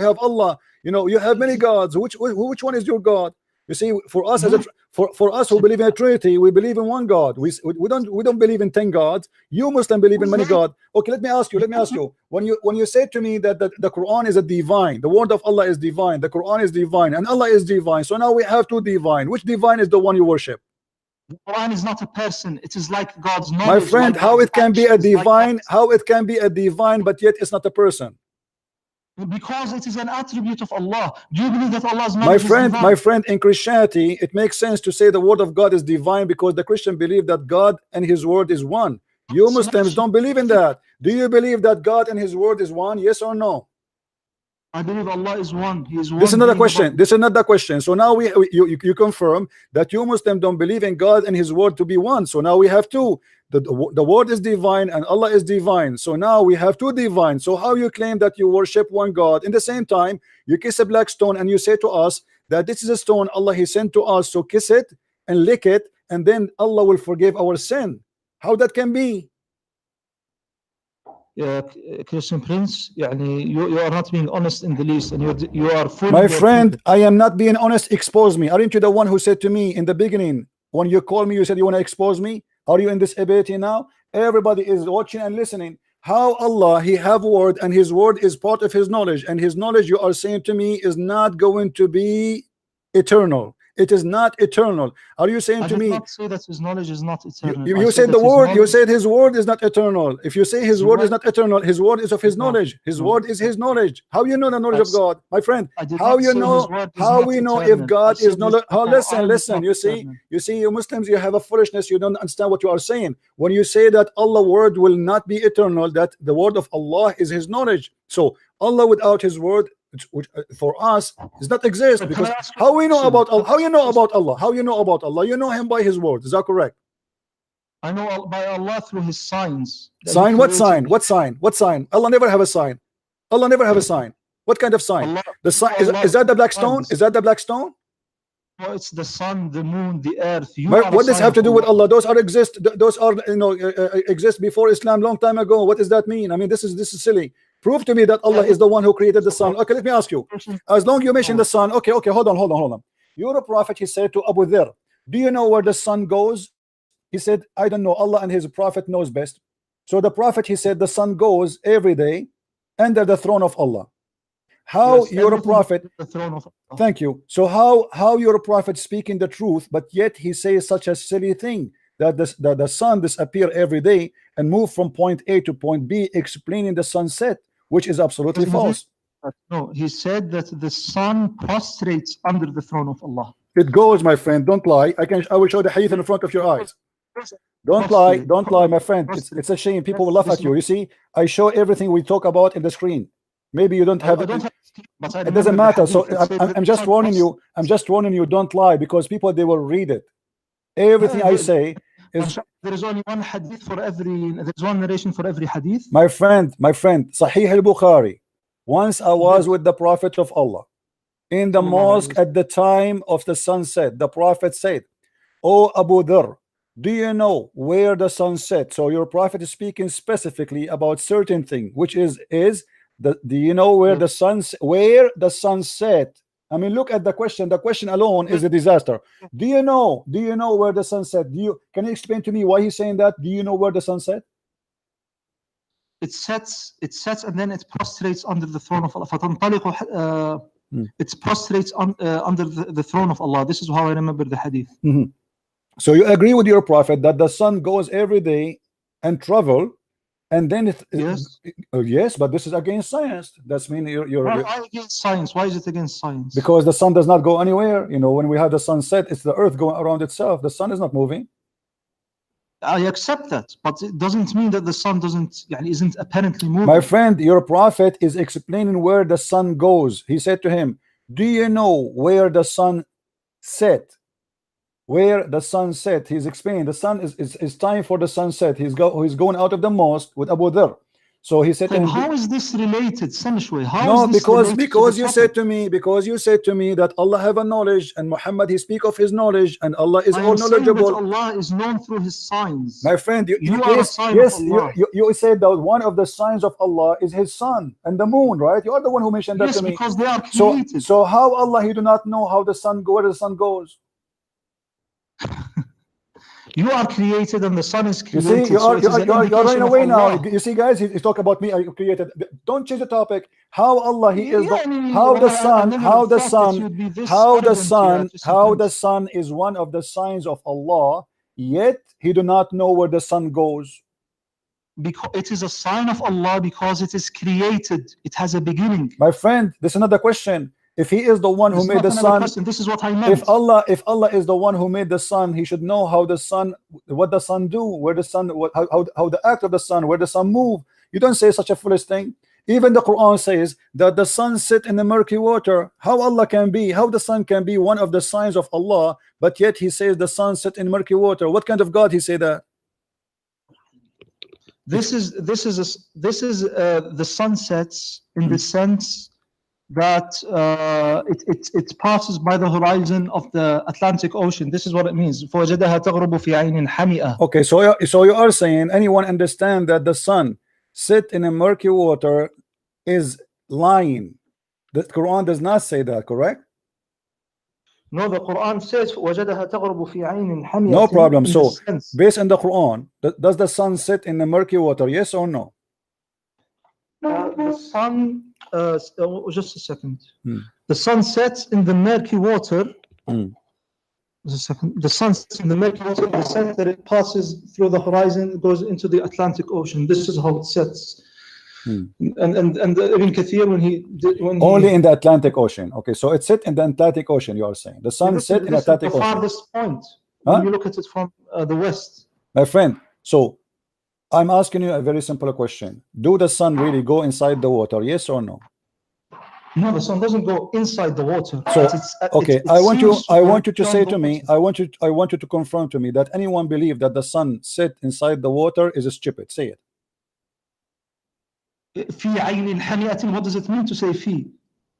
have Allah. You know, you have many gods. Which one is your God? You see, for us for us who believe in a Trinity, we believe in one God. We don't believe in 10 gods. You Muslim believe in many gods. Okay, let me ask you. When you say to me that the Quran is a divine, the word of Allah is divine, the Quran is divine, and Allah is divine. So now we have two divine. Which divine is the one you worship? The Quran is not a person. It is like God's knowledge. My friend, how it can be a divine? How it can be a divine, but yet it's not a person? Because it is an attribute of Allah. Do you believe that Allah's knowledge is divine? My friend, in Christianity, it makes sense to say the word of God is divine because the Christian believe that God and His word is one. You Muslims don't believe in that. Do you believe that God and His word is one? Yes or no? I believe Allah is one. He is one. This is another question. This is another question. So now you confirm that you Muslims don't believe in God and His word to be one. So now we have two. The word is divine and Allah is divine. So now we have two divine. So how you claim that you worship one God? In the same time, you kiss a black stone and you say to us that this is a stone Allah He sent to us. So kiss it and lick it, and then Allah will forgive our sin. How that can be? Christian Prince, you are not being honest in the least, and you are full. My friend, I am not being honest. Expose me. Aren't you the one who said to me in the beginning when you called me, you said you want to expose me? Are you in this ability now? Everybody is watching and listening. How Allah, He have word, and His word is part of His knowledge, and His knowledge, you are saying to me, is not going to be eternal. It is not eternal. Are you saying to me? I did not say that his knowledge is not eternal. You said the word. You said his word is not eternal. If you say his word is not eternal, his word is of his knowledge. His word is his knowledge. How you know the knowledge of God, my friend? How you know? How we know if God is knowledge? Oh, listen. You see, you Muslims, you have a foolishness. You don't understand what you are saying. When you say that Allah's word will not be eternal, that the word of Allah is his knowledge. So Allah without his word, which for us does not exist, because how we know about Allah? How you know about Allah? How you know about Allah? You know him by his word. Is that correct? I know by Allah through his signs. Sign? What sign? What sign? What sign? Allah never have a sign. Allah never have a sign. What kind of sign? Allah, the sign is that the black stone? Is that the black stone? No, it's the sun, the moon, the earth. What does have to do with Allah? Those are exist. Those are exist before Islam, long time ago. What does that mean? I mean, this is silly. Prove to me that Allah is the one who created the sun. Okay, let me ask you. As long as you mention the sun, okay, hold on. You're a prophet, he said to Abu Dharr, do you know where the sun goes? He said, I don't know. Allah and his prophet knows best. So the prophet, he said, the sun goes every day under the throne of Allah. How you're a prophet? The throne of Allah. Thank you. So how you're a prophet speaking the truth, but yet he says such a silly thing, that the sun disappear every day and move from point A to point B, explaining the sunset, which is absolutely false. No, he said that the sun prostrates under the throne of Allah. It goes, my friend. Don't lie. I will show the hadith in front of your eyes. Don't lie, my friend. It's a shame. People will laugh at you. You see, I show everything we talk about in the screen. Maybe you don't have it. It doesn't matter. So I'm just warning you. I'm just warning you. Don't lie, because people, they will read it. Everything I say is. There is only one hadith for every. There's one narration for every hadith. My friend, Sahih al-Bukhari. Once I was with the Prophet of Allah in the mosque at the time of the sunset. The Prophet said, "Oh Abu Dharr, do you know where the sun set?" So your Prophet is speaking specifically about certain thing, which is do you know where the sun set? I mean, look at the question. The question alone is a disaster. Do you know where the sun set? Can you explain to me why he's saying that? Do you know where the sun set? It sets, and then it prostrates under the throne of Allah. It prostrates under the throne of Allah. This is how I remember the hadith. So you agree with your Prophet that the sun goes every day and travel, and then yes, but this is against science. That's mean you're why against science? Why is it against science? Because the sun does not go anywhere. You know, when we have the sunset, it's the earth going around itself. The sun is not moving. I accept that, but it doesn't mean that the sun isn't apparently moving. My friend, your Prophet is explaining where the sun goes. He said to him, do you know where the sun set? Where the sun set? He's explaining the sun is time for the sunset. He's going out of the mosque with Abu Dharr. So he said to him, how is this related, Sanishway? Because you said to me that Allah have a knowledge, and Muhammad, he speak of his knowledge, and Allah is all knowledgeable. Allah is known through his signs. My friend, you said that one of the signs of Allah is his sun and the moon, right? You are the one who mentioned that to me. Yes, because they are created. So how Allah, he do not know how the sun where the sun goes? You are created and the sun is created. You see, you're running away now. You see, guys, he's talking about me. I created. Don't change the topic. How Allah, he is how the sun is one of the signs of Allah, yet he do not know where the sun goes. Because it is a sign of Allah, because it is created. It has a beginning. My friend, this is another question. If he is the one who made the sun, this is what I meant. If Allah is the one who made the sun, he should know how the sun, what the sun do, where the sun, how the act of the sun, where the sun move. You don't say such a foolish thing. Even the Quran says that the sun sit in the murky water. How the sun can be one of the signs of Allah, but yet he says the sun sit in murky water. What kind of God he say that? This is the sun sets in the sense that it passes by the horizon of the Atlantic Ocean. This is what it means. Okay, so you are saying anyone understand that the sun sit in a murky water is lying. The Quran does not say that, correct? No, the Quran says no problem. So based on the Quran, does the sun sit in the murky water, yes or no? The sun just a second. The sun sets in the murky water The sun sets in the Milky Way in the sense that it passes through the horizon, goes into the Atlantic Ocean. This is how it sets. And Ibn Kathir, only in the Atlantic Ocean. Okay, so it's set in the Atlantic Ocean. You are saying the sun set in the Atlantic Ocean. The farthest point. When you look at it from the west. My friend, so I'm asking you a very simple question. Do the sun really go inside the water? Yes or no? No, the sun doesn't go inside the water. So okay, I want you to say to me, I want you to confirm to me that anyone believe that the sun set inside the water is stupid. Say it. What does it mean to say fi?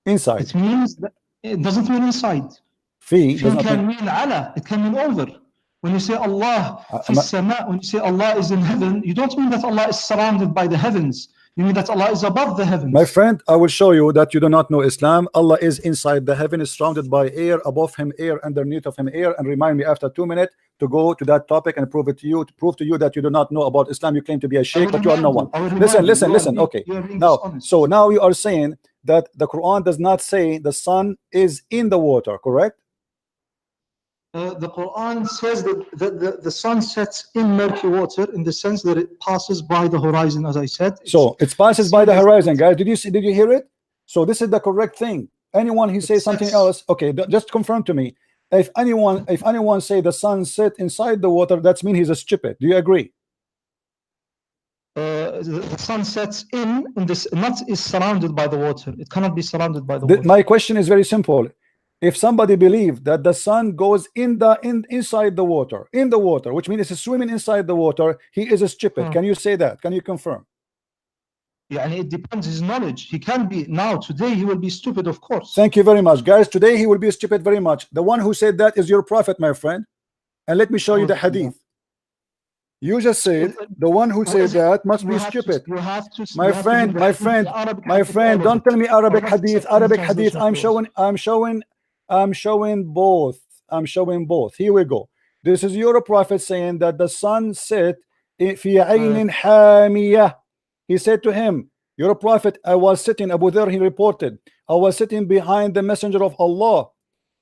Inside. It means that it doesn't mean inside. Fi can mean ala. It can mean over. When you say Allah fi sama, when you say Allah is in heaven, you don't mean that Allah is surrounded by the heavens. You mean that Allah is above the heavens. My friend, I will show you that you do not know Islam. Allah is inside the heaven, is surrounded by air, above him air, underneath of him air. And remind me after 2 minutes to go to that topic and prove it to you, to prove to you that you do not know about Islam. You claim to be a sheikh, but you are no one. Listen. Okay. Now, so now you are saying that the Quran does not say the sun is in the water, correct? The Quran says that the sun sets in murky water in the sense that it passes by the horizon, as I said. So it passes by the horizon, guys. Did you hear it? So this is the correct thing. Anyone who says something else, okay, just confirm to me. If anyone say the sun set inside the water, that means he's a stupid. Do you agree? The sun sets in this, not is surrounded by the water. It cannot be surrounded by the water. My question is very simple. If somebody believes that the sun goes inside the water, which means it's swimming inside the water, he is a stupid. Can you say that? Can you confirm? Yeah, and it depends his knowledge. He can be today he will be stupid, of course. Thank you very much, guys. Today he will be stupid very much. The one who said that is your prophet, my friend. And let me show you the hadith. You just said the one who said that must be stupid. My friend, don't tell me Arabic hadith. I'm showing both. Here we go. This is your prophet saying that the sun set fi aynin hamiyah. He said to him, your prophet, I was sitting, Abu Dharr, he reported, I was sitting behind the messenger of Allah,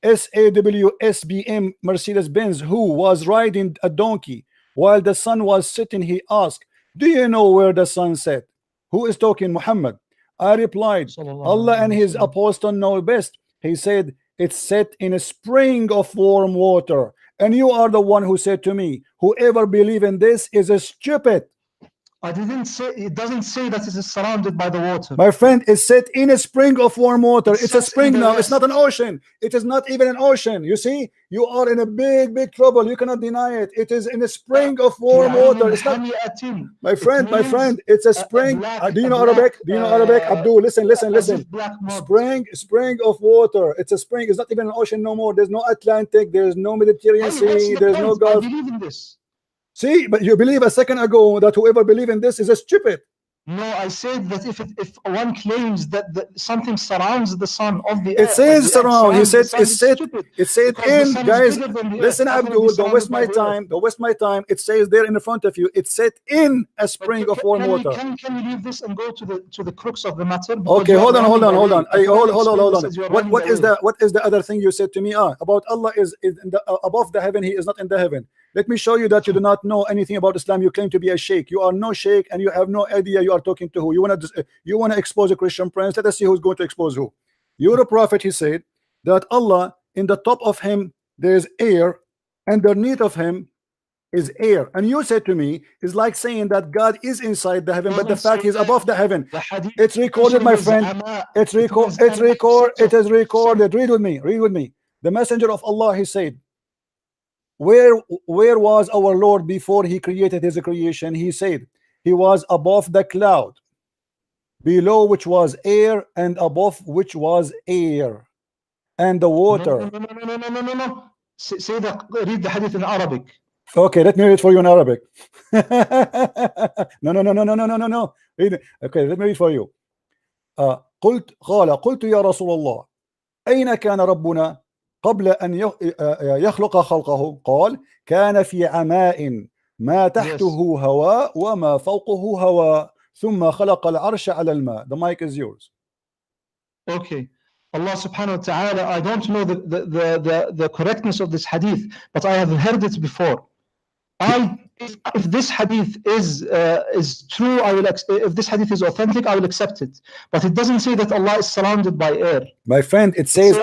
SAWSBM Mercedes-Benz, who was riding a donkey while the sun was sitting. He asked, do you know where the sun set? Who is talking? Muhammad. I replied, Allah and his apostle know best. He said, it's set in a spring of warm water. And you are the one who said to me, whoever believe in this is a stupid. I didn't say, it doesn't say that it is surrounded by the water. My friend, it's set in a spring of warm water. It's a spring now. It's not an ocean. It is not even an ocean. You see, you are in a big trouble. You cannot deny it. It is in a spring of warm water. It's not, my friend, it's a spring. Do you know Arabic? Abdul, listen. Spring of water. It's a spring. It's not even an ocean no more. There's no Atlantic. There's no Mediterranean Sea. There's no Gulf. I believe in this. See, but you believe a second ago that whoever believe in this is a stupid. No, I said that if one claims that something surrounds the sun of the earth, it says surround. He said it said in, guys. Listen, Abdul, don't waste my time. It says there in front of you. It's set in a spring of warm water. Can we leave this and go to the crux of the matter? Okay, hold on. What is the other thing you said to me? About Allah is above the heaven. He is not in the heaven. Let me show you that you do not know anything about Islam. You claim to be a sheikh. You are no sheikh, and you have no idea you are talking to who. You want to expose a Christian prince. Let us see who's going to expose who. You're a prophet. He said that Allah, in the top of him there is air, underneath of him is air. And you said to me, it's like saying that God is inside the heaven, but the fact He's above the heaven. It's recorded, my friend. It is recorded. Read with me. The messenger of Allah, he said, where was our Lord before he created his creation? He said he was above the cloud, below which was air, and above which was air, and the water. No. Say that. Read the hadith in Arabic. Okay, let me read for you in Arabic. No. Read it. Okay, let me read for you. قلت يا رسول الله أين كان ربنا قبل أن يخلق خلقه؟ قال كان في عماء ما تحته هواء وما فوقه هواء ثم خلق العرش على الماء. The mic is yours. Okay. Allah subhanahu wa ta'ala, I don't know the correctness of this hadith, but I have heard it before. If this hadith is true, if this hadith is authentic, I will accept it. But it doesn't say that Allah is surrounded by air. My friend, it says,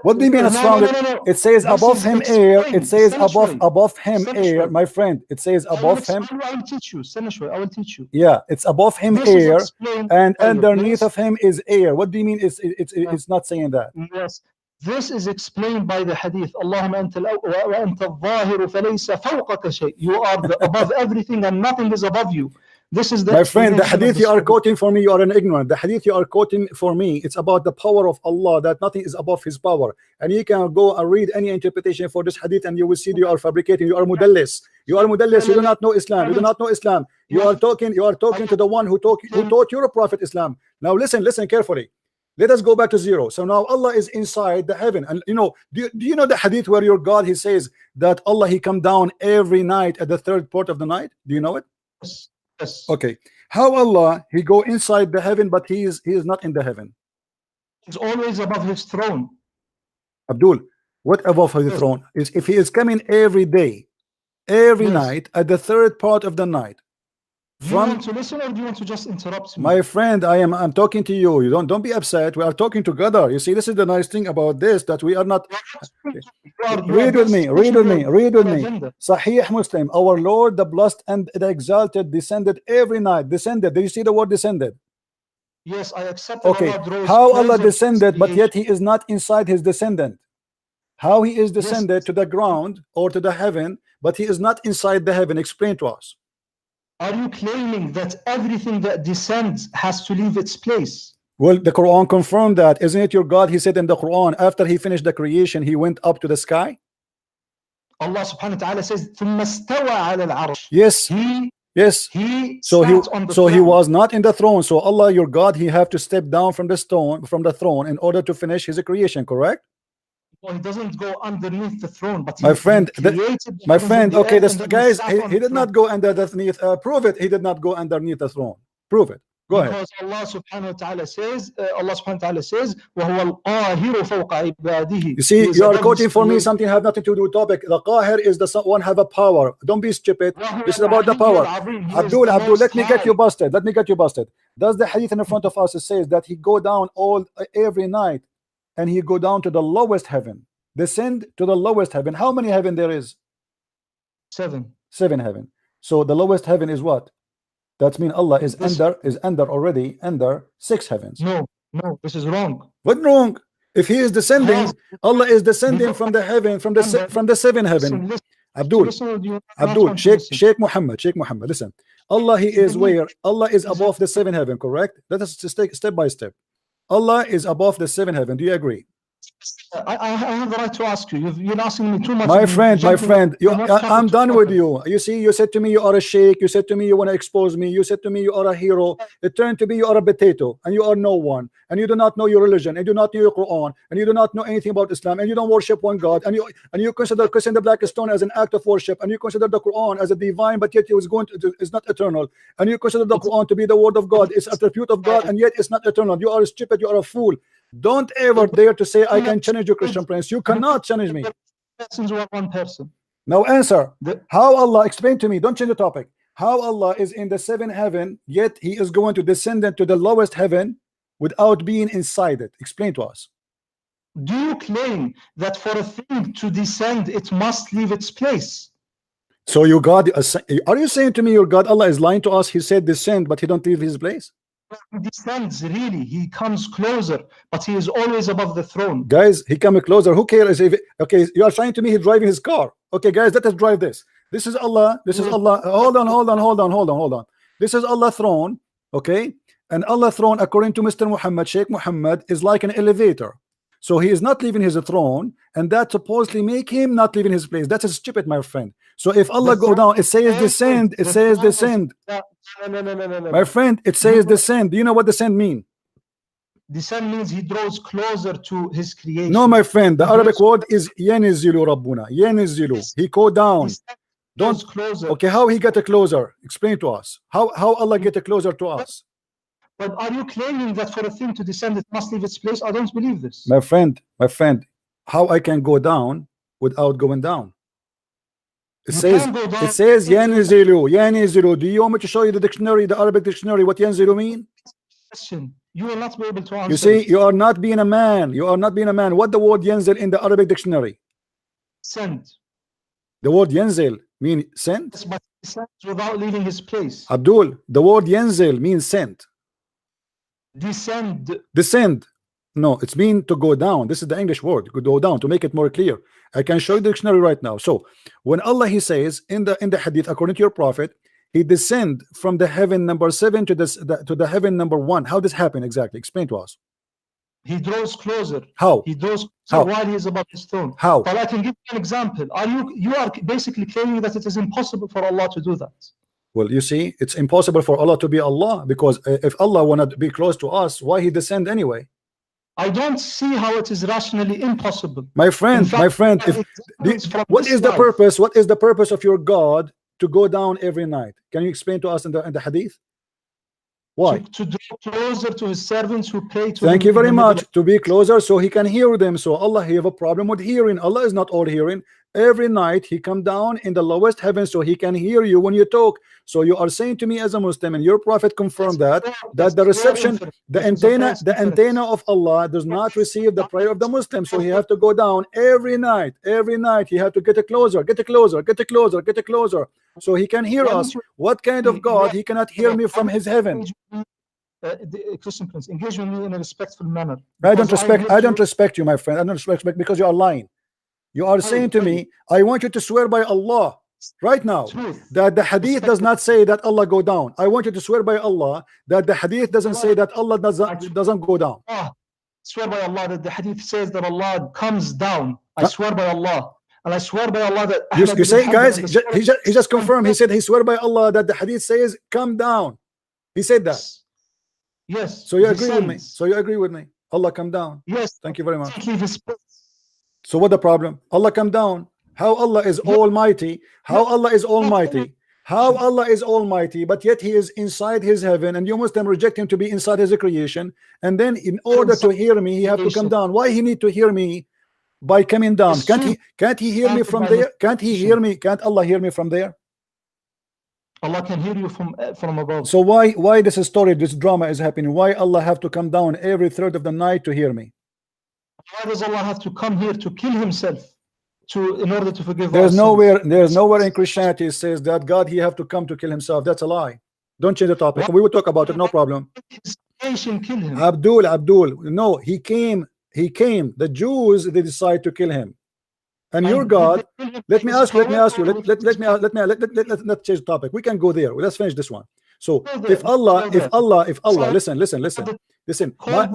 what do you mean surrounded? No. It says above him air. It says above him air. My friend, it says above him. I will teach you. I will teach you. Yeah, it's above him air, and underneath of him is air. What do you mean? It's not saying that. Yes. This is explained by the hadith. Allahumma anta al-zahiru falaysa fawqaka shay. You are above everything and nothing is above you. This is the my friend, the hadith you are quoting for me, you are an ignorant. The hadith you are quoting for me, it's about the power of Allah, that nothing is above his power. And you can go and read any interpretation for this hadith and you will see you are fabricating, you are mudallis. You are mudallis, you do not know Islam. You do not know Islam. You are talking to the one who taught your prophet Islam. Now listen carefully. Let us go back to zero. So now Allah is inside the heaven, and do you know the hadith where your God, he says that Allah, he come down every night at the third part of the night? Do you know it? Yes. Okay. How Allah, he go inside the heaven, but he is not in the heaven? He's always above his throne. Abdul, what above his throne is? If he is coming every day, every night at the third part of the night. Do you want to listen or do you want to just interrupt me? My friend, I'm talking to you. You don't be upset. We are talking together. You see, this is the nice thing about this, that we are not. Read with me. Sahih Muslim. Our Lord, the blessed and the exalted, descended every night. Descended. Do you see the word descended? Yes, I accept. Okay. How Allah descended, but yet he is not inside his descendant? How he is descended to the ground or to the heaven, but he is not inside the heaven? Explain to us. Are you claiming that everything that descends has to leave its place? Well, the Quran confirmed that. Isn't it your God? He said in the Quran, after he finished the creation, he went up to the sky. Allah subhanahu wa ta'ala says, ثُمَّ اسْتَوَى عَلَى الْعَرْشِ. Yes. Yes. So he was not in the throne. So Allah, your God, he have to step down from the throne in order to finish his creation, correct? Well, he doesn't go underneath the throne, but my friend, okay, this guys, he did not go underneath. Prove it. He did not go underneath the throne. Prove it. Go ahead. Because Allah subhanahu wa ta'ala says, وَهُوَ الْقَاهِرُ فَوْقَ عِبَادِهِ. You see, you are quoting for me something have nothing to do with topic. The Qahir is the one have a power. Don't be stupid. This is about the power. Abdul, let me get you busted. Does the hadith in the front of us, it says that he go down every night and he go down to the lowest heaven, descend to the lowest heaven? How many heaven there is? 7 heaven. So the lowest heaven is what? That means Allah is already under 6 heavens. No, this is wrong. What wrong? If he is descending, Allah is descending from the heaven, from the 7 heaven. Abdul, Sheikh Muhammad, listen. Allah, he is where? Allah is above the 7 heaven, correct? Let us just take step by step. Allah is above the 7 heaven. Do you agree? I have the right to ask you. You're asking me too much. My friend, I'm done with you. You see, you said to me you are a sheikh. You said to me you want to expose me. You said to me you are a hero. It turned to be you are a potato and you are no one. And you do not know your religion. And you do not know your Quran. And you do not know anything about Islam. And you don't worship one God. And you consider kissing the black stone as an act of worship. And you consider the Quran as a divine, but yet it's not eternal. And you consider the Quran to be the word of God. It's attribute of God, and yet it's not eternal. You are stupid. You are a fool. Don't ever dare to say I can challenge you, Christian Prince. You cannot challenge me. One person. Now answer. How Allah, explain to me, don't change the topic. How Allah is in the 7 heaven, yet he is going to descend into the lowest heaven without being inside it? Explain to us. Do you claim that for a thing to descend, it must leave its place? So your God, are you saying to me your God Allah is lying to us? He said descend, but he don't leave his place? He descends, really. He comes closer, but he is always above the throne. Guys, he come closer. Who cares if okay, you are saying to me he's driving his car. Okay, guys, let us drive this. This is Allah. This is Allah. Hold on. This is Allah throne. Okay, and Allah throne, according to Mr. Muhammad, Sheikh Muhammad, is like an elevator. So he is not leaving his throne, and that supposedly make him not leaving his place. That is stupid, my friend. So if Allah go down, it says descend. It says descend. No. My friend, it says descend. Do you know what descend mean? Descend means he draws closer to his creation. No, my friend, the Arabic word is yanizilu rabbuna. Yanizilu. He go down. Don't closer. Okay, how he get a closer? Explain to us. How Allah get a closer to us? But are you claiming that for a thing to descend, it must leave its place? I don't believe this. My friend, how I can go down without going down? It says yanzilu. Do you want me to show you the dictionary, the Arabic dictionary, what yanzilu mean? You will not be able to answer. You see, you are not being a man. You are not being a man. What the word yanzil in the Arabic dictionary? Send. The word yanzil mean sent? Yes, but he sent without leaving his place. Abdul, the word yanzil means sent. Descend. Descend. No, it's mean to go down. This is the English word, go down, to make it more clear. I can show you the dictionary right now. So when Allah, he says in the hadith, according to your prophet, he descend from the heaven number 7 to the heaven number 1. How this happen exactly? Explain to us. He draws closer. How? He draws closer while he is above his throne. How? But I can give you an example. You are basically claiming that it is impossible for Allah to do that. Well, you see, it's impossible for Allah to be Allah, because if Allah wanted to be close to us, why he descend anyway? I don't see how it is rationally impossible. My friend, what is the purpose? What is the purpose of your God to go down every night? Can you explain to us in the hadith? Why? To draw closer to his servants who pray to Thank you very much. To be closer so he can hear them. So Allah, he have a problem with hearing. Allah is not all hearing. Every night he come down in the lowest heaven so he can hear you when you talk. So you are saying to me as a Muslim, and your prophet confirmed that the reception, the antenna of Allah does not receive the prayer of the Muslim. So he have to go down every night. Every night he have to get closer. So he can hear us. What kind of God? He cannot hear me from his heaven. The Christian Prince, engage with me in a respectful manner. I don't respect you, my friend. I don't respect, because you are lying. You are saying to me, I want you to swear by Allah right now that the hadith does not say that Allah go down. I want you to swear by Allah that the hadith doesn't say that Allah doesn't go down. Swear by Allah that the hadith says that Allah comes down. I swear by Allah. And I swear by Allah that you say, guys, he just confirmed. He said he swear by Allah that the hadith says come down. He said that. Yes. So you agree with me? So you agree with me? Allah come down. Yes. Thank you very much. So what the problem? Allah come down. How Allah is almighty? How Allah is almighty? How Allah is almighty, but yet he is inside his heaven, and you Muslim reject him to be inside his creation. And then in order to hear me, he have to come down. Why he need to hear me by coming down? Can't he hear me from there? Can't he hear me? Can't Allah hear me from there? Allah can hear you from above. So why this story, this drama is happening? Why Allah have to come down every third of the night to hear me? Why does Allah have to come here to kill himself in order to forgive us? There's nowhere in Christianity it says that God, he have to come to kill himself. That's a lie. Don't change the topic. We will talk about it, no problem. Kill him. Abdul, no, he came. The Jews, they decide to kill him. And your God, let me ask you, let's change the topic. We can go there. Let's finish this one. So if Allah, listen,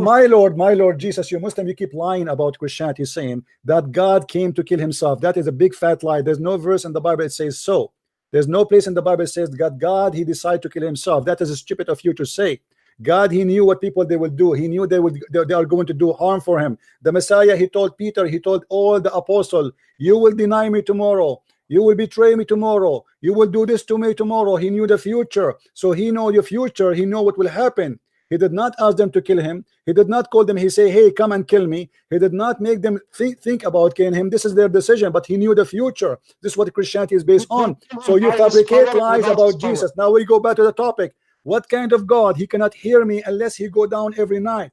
my Lord Jesus, you Muslim, you keep lying about Christianity, saying that God came to kill himself. That is a big fat lie. There's no verse in the Bible that says so. There's no place in the Bible that says God, he decided to kill himself. That is stupid of you to say. God, he knew what people they will do. He knew they are going to do harm for him. The Messiah, he told Peter, he told all the apostles, you will deny me tomorrow. You will betray me tomorrow. You will do this to me tomorrow. He knew the future. So he know your future. He know what will happen. He did not ask them to kill him. He did not call them. He say, hey, come and kill me. He did not make them think about killing him. This is their decision, but he knew the future. This is what Christianity is based on. So you fabricate lies about Jesus. Now we go back to the topic. What kind of God? He cannot hear me unless he go down every night.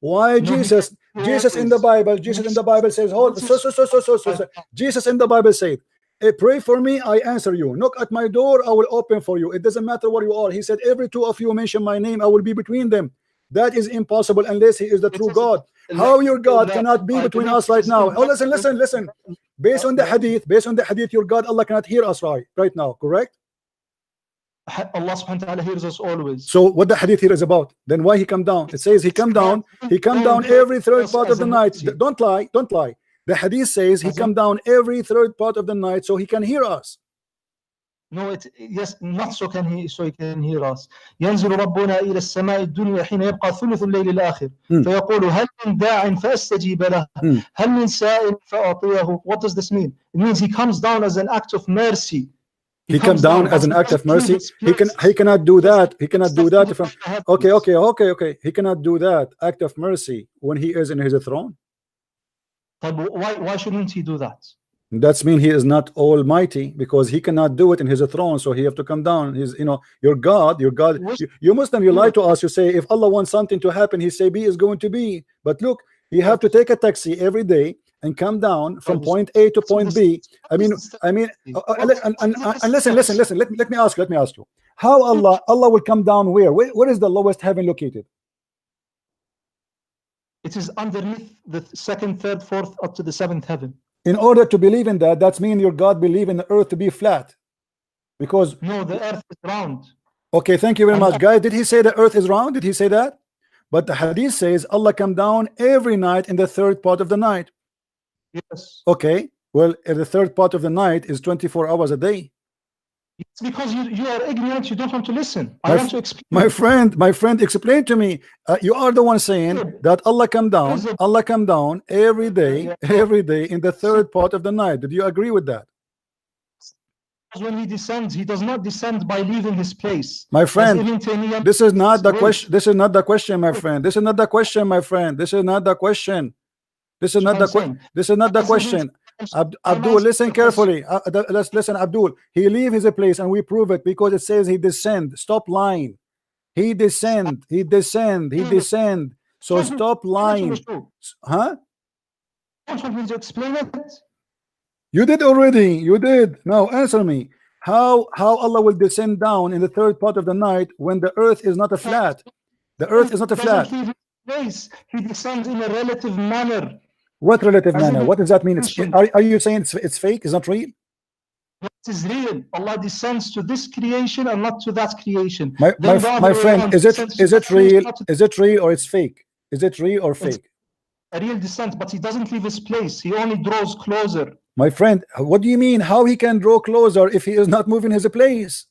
Why Jesus? Jesus in the Bible says, Jesus in the Bible said, hey, pray for me, I answer you. Knock at my door, I will open for you. It doesn't matter what you are. He said, every two of you mention my name, I will be between them. That is impossible unless he is the true God. How your God cannot be between us right now? Oh, listen. Based on the hadith, your God, Allah cannot hear us right now, correct? Allah subhanahu wa ta'ala hears us always. So what the hadith here is about? Then why he come down? It says he come down every third part of the night. Don't lie. The hadith says he come down every third part of the night so he can hear us. No, yes, not so he can hear us. ينزل ربنا إلى السماء الدنيا حين يبقى ثلث الليل الآخر فيقول هل من داع فأستجيب له هل من سائل فأعطيه. What does this mean? It means he comes down as an act of mercy He comes down as an act of mercy. He cannot do that. He cannot do that. Okay. He cannot do that act of mercy when he is in his throne. But why shouldn't he do that? That's mean he is not almighty, because he cannot do it in his throne, so he have to come down. He's, you know, your God. You Muslim, you lie to us. You say if Allah wants something to happen, he say be is going to be. But look, he have to take a taxi every day and come down from point A to point B. I mean, and listen. Let me ask you. How Allah will come down where? Where is the lowest heaven located? It is underneath the second, third, fourth, up to the seventh heaven. In order to believe in that, that's mean your God believe in the earth to be flat, because no, the earth is round. Okay, thank you very much, guys. Did he say the earth is round? Did he say that? But the hadith says Allah come down every night in the third part of the night. Yes. Okay, well, the third part of the night is 24 hours a day. It's because you are ignorant. You don't want to listen. I want to explain. My friend, explain to me. You are the one saying that Allah come down every day in the third part of the night. Did you agree with that? When he descends, he does not descend by leaving his place. My friend, this is not the question. This is not the question, my friend. This is not the question, my friend. This is not the question. This is not the question. This is not the question. Abdul, listen carefully. Let's listen, Abdul. He leave his place, and we prove it because it says he descend. Stop lying. He descend. So stop lying. Huh? You want me to explain it? You did already. You did. Now answer me. How Allah will descend down in the third part of the night when the earth is not a flat? The earth is not a flat. He descends in a relative manner. What relative manner? What does that mean? Are you saying it's fake? It's not real? It is real. Allah descends to this creation and not to that creation. My friend, is it real? Is it real or it's fake? Is it real or fake? A real descent, but he doesn't leave his place. He only draws closer. My friend, what do you mean? How he can draw closer if he is not moving his place?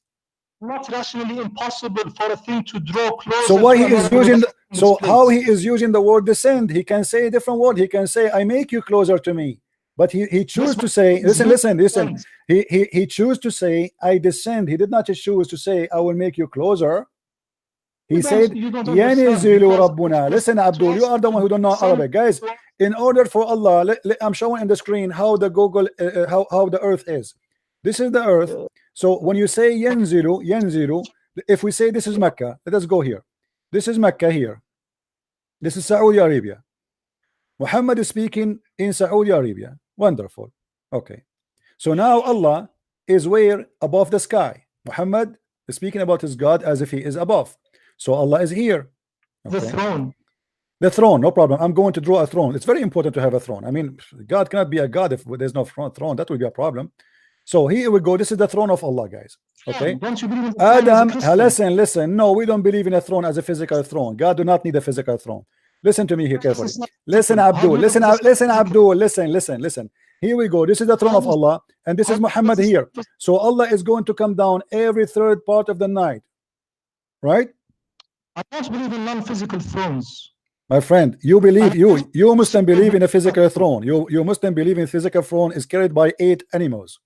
Not rationally impossible for a thing to draw closer. So why he is using? How he is using the word descend? He can say a different word. He can say, "I make you closer to me," but he choose to say, "Listen." He choose to say, "I descend." He did not choose to say, "I will make you closer." He said, "Yanizilu Rabbuna." Listen, Abdul, you are the one who don't know Arabic, guys. In order for Allah, I'm showing in the screen how the Google, how the earth is. This is the earth. So when you say yanzilu, if we say this is Mecca, let us go here. This is Mecca here. This is Saudi Arabia. Muhammad is speaking in Saudi Arabia. Wonderful. Okay. So now Allah is where? Above the sky. Muhammad is speaking about his God as if he is above. So Allah is here. Okay. The throne. The throne, no problem. I'm going to draw a throne. It's very important to have a throne. I mean, God cannot be a God if there's no throne. That would be a problem. So here we go. This is the throne of Allah, guys. Okay. Don't you believe in Adam, listen. No, we don't believe in a throne as a physical throne. God do not need a physical throne. Listen to me here carefully. Listen, Abdul. Listen, Abdul. Listen. Here we go. This is the throne of Allah, and this is Muhammad here. So Allah is going to come down every third part of the night, right? I don't believe in non-physical thrones. My friend, you believe you Muslim believe in a physical throne. You Muslim believe in physical throne is carried by 8 animals.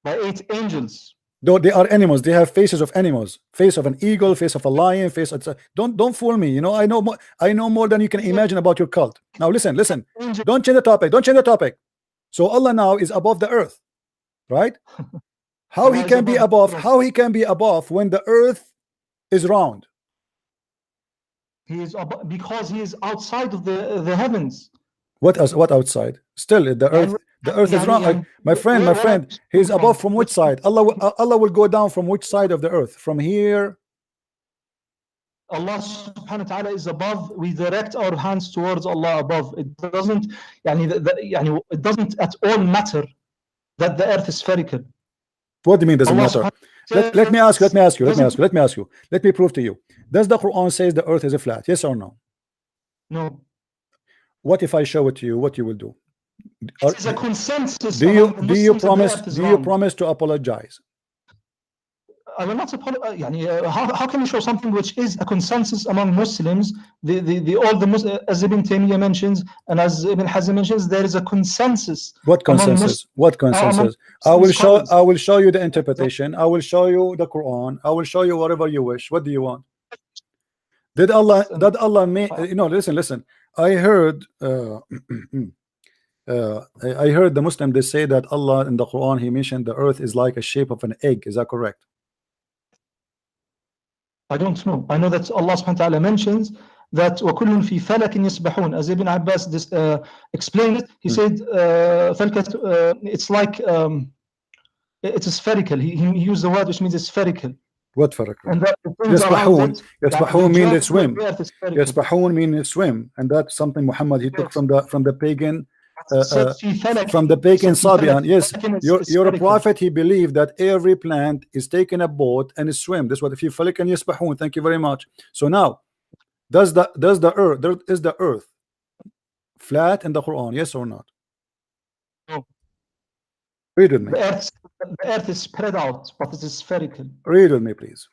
By 8 angels. Though they are animals, they have faces of animals. Face of an eagle, face of a lion, face of don't fool me. You know, I know more than you can imagine about your cult. Now listen. Don't change the topic. So Allah now is above the earth, right? How he can be above? How he can be above when the earth is round? He is because he is outside of the heavens. What outside? Still the earth is round. My friend, he is above from which side? Allah will go down from which side of the earth? From here. Allah subhanahu wa ta'ala is above. We direct our hands towards Allah above. It doesn't it doesn't at all matter that the earth is spherical. What do you mean doesn't matter? Let me ask you. Let me prove to you. Does the Quran says the earth is a flat? Yes or no? No. What if I show it to you? What you will do? It is a consensus. Do you promise to apologize? I will not apologize. How can you show something which is a consensus among Muslims? All the Muslims, as Ibn Taymiyyah mentions and as Ibn Hazm mentions, there is a consensus. What consensus? What consensus? I will show you the interpretation. I will show you the Quran. I will show you whatever you wish. What do you want? Did Allah make, listen. I heard I heard the Muslim, they say that Allah in the Quran, he mentioned the earth is like a shape of an egg. Is that correct? I don't know. I know that Allah subhanahu wa ta'ala mentions that وَكُلٌّ فِي فَلَكٍ يَسْبَحُونَ. As Ibn Abbas explained it, he said it's like it's spherical. He used the word which means it's spherical. What spherical? Yasbahun means they swim. Yasbahun means swim, and that's something Muhammad he took from the pagan Sabian. Yes, your prophet, he believed that every plant is taking a boat and is swim. That's what if you falik and yasbahun. Thank you very much. So now, is the earth flat in the Quran? Yes or not? No. Read with me. The earth is spread out, but it is spherical. Read with me, please.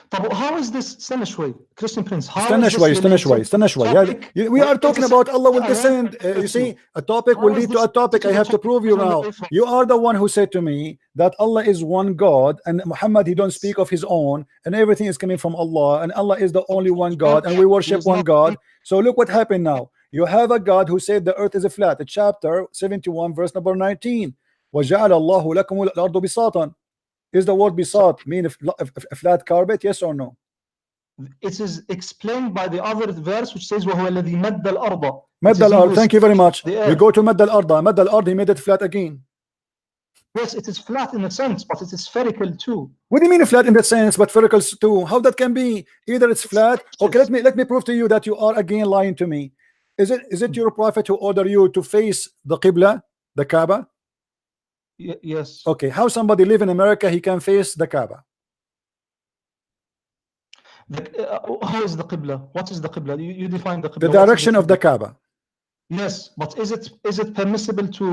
But how is this Stanishway, Christian Prince? Yeah, we are talking about Allah will descend. You see, a topic will lead to a topic. I have to prove you now. You are the one who said to me that Allah is one God, and Muhammad, he don't speak of his own, and everything is coming from Allah, and Allah is the only one God, and we worship one God. So look what happened now. You have a God who said the earth is a flat. Chapter 71, verse number 19. وَجَعَلَ اللَّهُ لَكُمُ الْأَرْضُ بِسَاطًا. Is the word bisat mean a flat carpet? Yes or no? It is explained by the other verse which says وَهُوَ الَّذِي مَدَّ الْأَرْضَ. مَدَّ الْأَرْض. Thank you very much. We go to مَدَّ الْأَرْض. مَدَّ الْأَرْض, he made it flat again. Yes, it is flat in a sense, but it is spherical too. What do you mean flat in that sense, but spherical too? How that can be? Either it's flat. Okay, let me prove to you that you are again lying to me. Is it your prophet who ordered you to face the Qibla, the Kaaba? Yes. Okay, how somebody live in America, he can face the Kaaba? How is the Qibla? What is the Qibla? You define the Qibla. The direction of the Kaaba. Yes, but is it permissible to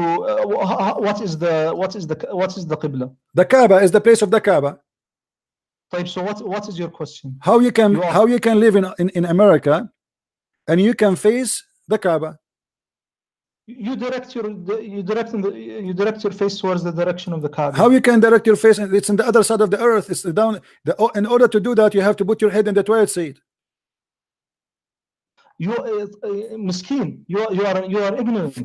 what is the Qibla? The Kaaba is the place of the Kaaba. So what is your question? How you can live in America and you can face the Kaaba? You direct your face towards the direction of the Kaaba. How you can direct your face? It's on the other side of the earth. It's down. In order to do that, you have to put your head in the toilet seat. You miskin. You are ignorant.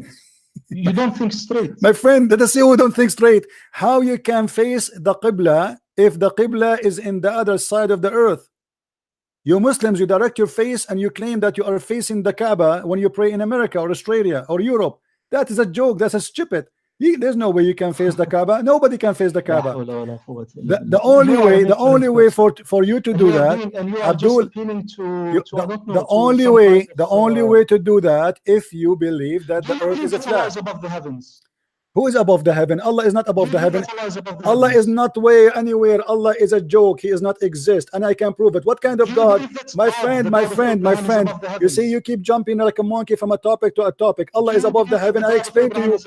You don't think straight. My friend, let us see who don't think straight. How you can face the Qibla if the Qibla is in the other side of the earth? You Muslims, you direct your face and you claim that you are facing the Kaaba when you pray in America or Australia or Europe. That is a joke. That's a stupid. There's no way you can face the Kaaba. Nobody can face the Kaaba. The only way for you to do that, Abdul, the only way to do that, if you believe that the earth is a flat. Who is above the heaven? Allah is not above the heaven. Allah is not anywhere. Allah is a joke. He is not exist, and I can prove it. What kind of God? My friend. You see, you keep jumping like a monkey from a topic to a topic. Allah is above the heaven. I explained to you.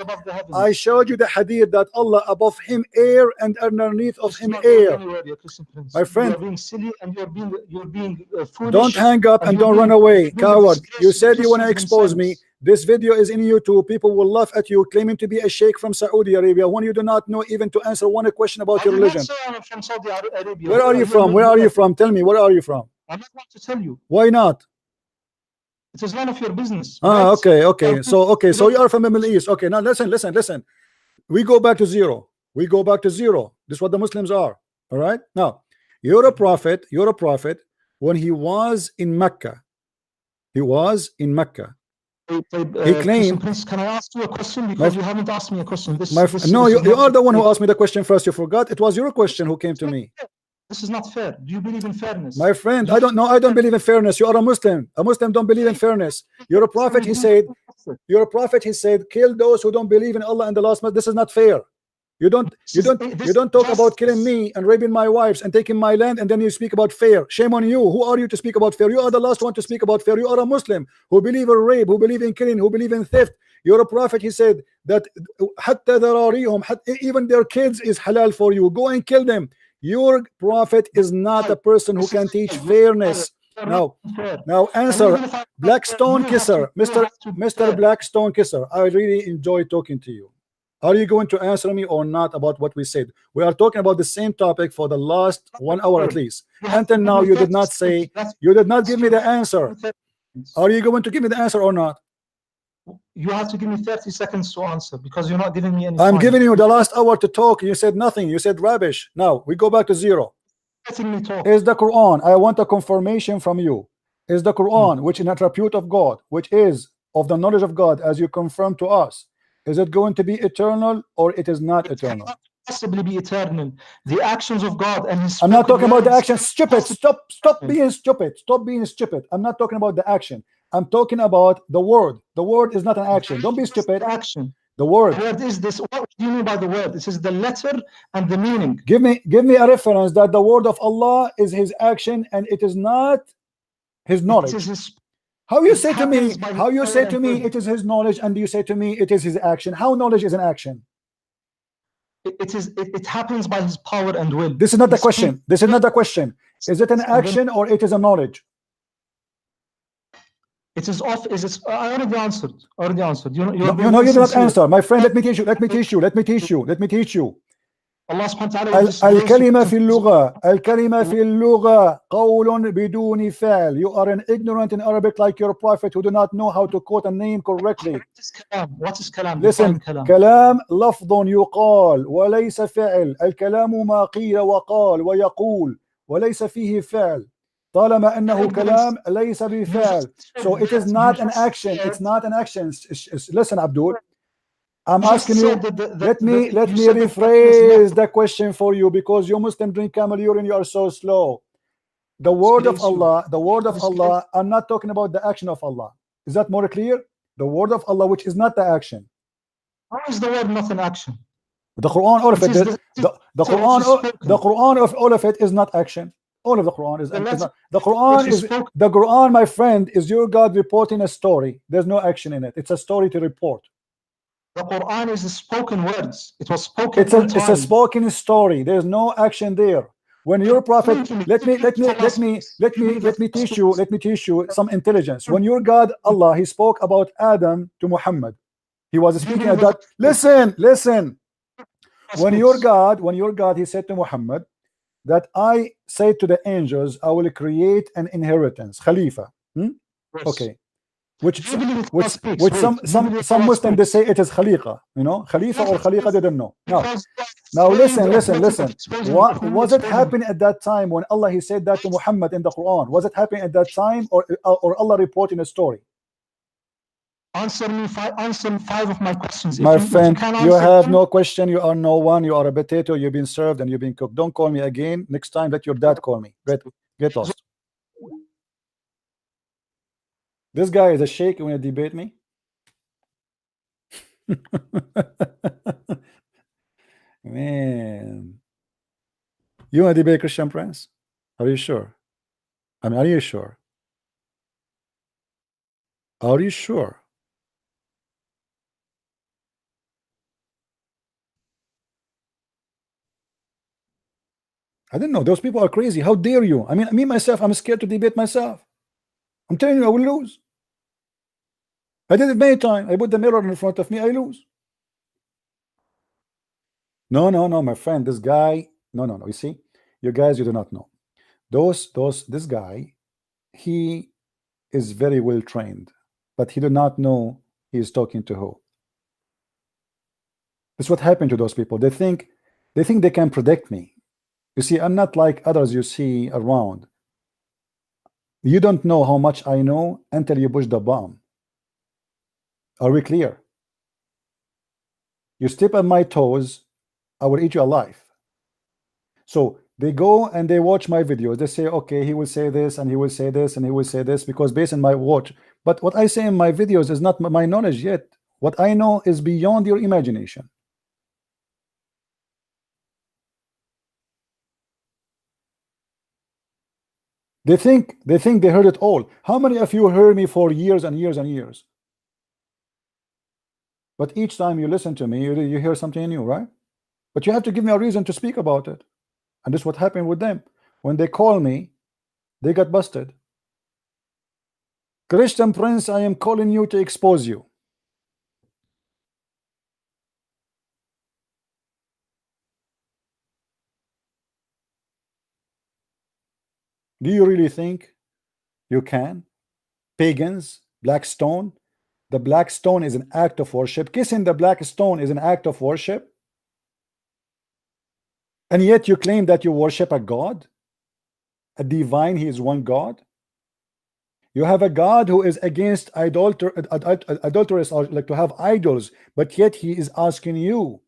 I showed you the hadith that Allah above him air and underneath of him air. My friend, don't hang up and don't run away, coward. You said you want to expose me. This video is in YouTube. People will laugh at you claiming to be a sheikh from Saudi Arabia when you do not know even to answer one question about your religion. From Saudi Arabia. Where are you from? Where are you from? Tell me, where are you from? I'm not going to tell you. Why not? It is none of your business. Ah, right? Okay. So you are from the Middle East. Okay, now listen. We go back to zero. This is what the Muslims are. All right. Now, you're a prophet. When he was in Mecca, he claimed. Can I ask you a question? Because you haven't asked me a question. You are the one who asked me the question first. You forgot. It was your question who came to me. This is not fair. Do you believe in fairness? My friend, I don't know. I don't believe in fairness. You are a Muslim. A Muslim don't believe in fairness. You're a prophet. He said, kill those who don't believe in Allah and the last month. This is not fair. You don't talk about killing me and raping my wives and taking my land, and then you speak about fair. Shame on you. Who are you to speak about fair? You are the last one to speak about fair. You are a Muslim who believe in rape, who believe in killing, who believe in theft. You're a prophet. He said that even their kids is halal for you. Go and kill them. Your prophet is not a person who can teach fairness. Now answer, Blackstone Kisser, Mr. Blackstone Kisser. I really enjoy talking to you. Are you going to answer me or not about what we said? We are talking about the same topic for the last 1 hour at least. Until now, you did not say, you did not give me the answer. Are you going to give me the answer or not? You have to give me 30 seconds to answer because you're not giving me any I'm time. giving you the last hour to talk. You said nothing. You said rubbish. Now we go back to zero. Letting me talk. Is the Quran, I want a confirmation from you, is the Quran, which is an attribute of God, which is of the knowledge of God, as you confirm to us, is it going to be eternal or it is not eternal? Cannot possibly be eternal. The actions of God and His. I'm not talking about the action. Stupid. Stop being stupid. Stop being stupid. I'm not talking about the action. I'm talking about the word. The word is not an action. Don't be stupid. Action. The word. The word is this. What do you mean by the word? This is the letter and the meaning. Give me a reference that the word of Allah is His action and it is not His knowledge. How you say to me? How you say to me it is His knowledge and you say to me it is His action? How knowledge is an action? It happens by His power and will. This is not the question. This is not the question. Is it an action or it is a knowledge? It is off. Is it? I already answered. You did not answer, my friend. Let me teach you. Let me teach you. Let me teach you. Let me teach you. Allah subhanahu wa ta'ala. الكلمة في اللغة. الكلمة في اللغة قول بدون فعل. You are an ignorant in Arabic like your prophet who do not know how to quote a name correctly. What is kalam? Listen, كلام لفظ يقال وليس فعل. الكلام ما قيل وقال ويقول وليس فيه فعل. طالما أنه كلام ليس بفعل. So it is not an action. It's not an action. Listen, Abdul. I'm asking you. Let me rephrase the question for you because you Muslim drink camel urine. You are so slow. The word of Allah. The word of Allah. I'm not talking about the action of Allah. Is that more clear? The word of Allah, which is not the action. How is the word not an action? The Quran, all of it. The Quran of all of it is not action. All of the Quran is not. The Quran, my friend, is your God reporting a story. There's no action in it. It's a story to report. The Quran is spoken words. It was spoken. It's a spoken story. There's no action there. When your prophet, let me teach you. Let me teach you some intelligence. When your God Allah, He spoke about Adam to Muhammad. He was speaking at that. Listen. When your God, He said to Muhammad that I say to the angels, I will create an inheritance, Khalifa. Okay. Which some Muslims they say it is Khaliqa, Khalifa or Khaliqa, they don't know. Now listen. What was it happening at that time when Allah He said that to Muhammad in the Quran? Was it happening at that time or Allah reporting a story? Answer five of my questions. My friend, you have no question. You are no one. You are a potato. You've been served and you've been cooked. Don't call me again. Next time, let your dad call me. Get lost. This guy is a sheikh. You want to debate me? Man, you want to debate Christian Prince? Are you sure? I mean, are you sure? Are you sure? I don't know. Those people are crazy. How dare you? I mean, me myself, I'm scared to debate myself. I'm telling you, I will lose. I did it many times. I put the mirror in front of me, I lose. No, my friend, this guy. No. You see, you guys, you do not know. This guy, he is very well trained, but he do not know he is talking to who. That's what happened to those people. They think they can predict me. You see, I'm not like others you see around. You don't know how much I know until you push the bomb. Are we clear? You step on my toes, I will eat you alive. So they go and they watch my videos. They say, okay, he will say this and he will say this and he will say this because based on my watch. But what I say in my videos is not my knowledge yet. What I know is beyond your imagination. They think they heard it all. How many of you heard me for years and years and years? But each time you listen to me, you hear something new, right? But you have to give me a reason to speak about it. And this is what happened with them. When they call me, they got busted. Christian Prince, I am calling you to expose you. Do you really think you can? Pagans, black stone. The black stone is an act of worship. Kissing the black stone is an act of worship. And yet you claim that you worship a God, a divine, he is one God. You have a God who is against adulterous, or like to have idols, but yet he is asking you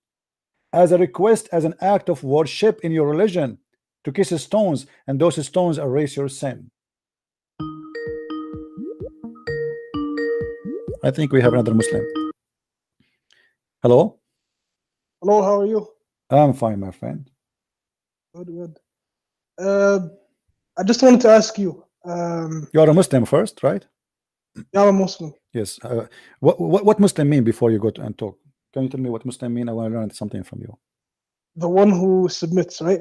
as a request, as an act of worship in your religion, to kiss stones, and those stones erase your sin. I think we have another Muslim. Hello? Hello, how are you? I'm fine, my friend. Good, good. I just wanted to ask you. You are a Muslim first, right? Yeah, I'm a Muslim. Yes. What Muslim mean before you go to and talk? Can you tell me what Muslim mean? I want to learn something from you. The one who submits, right?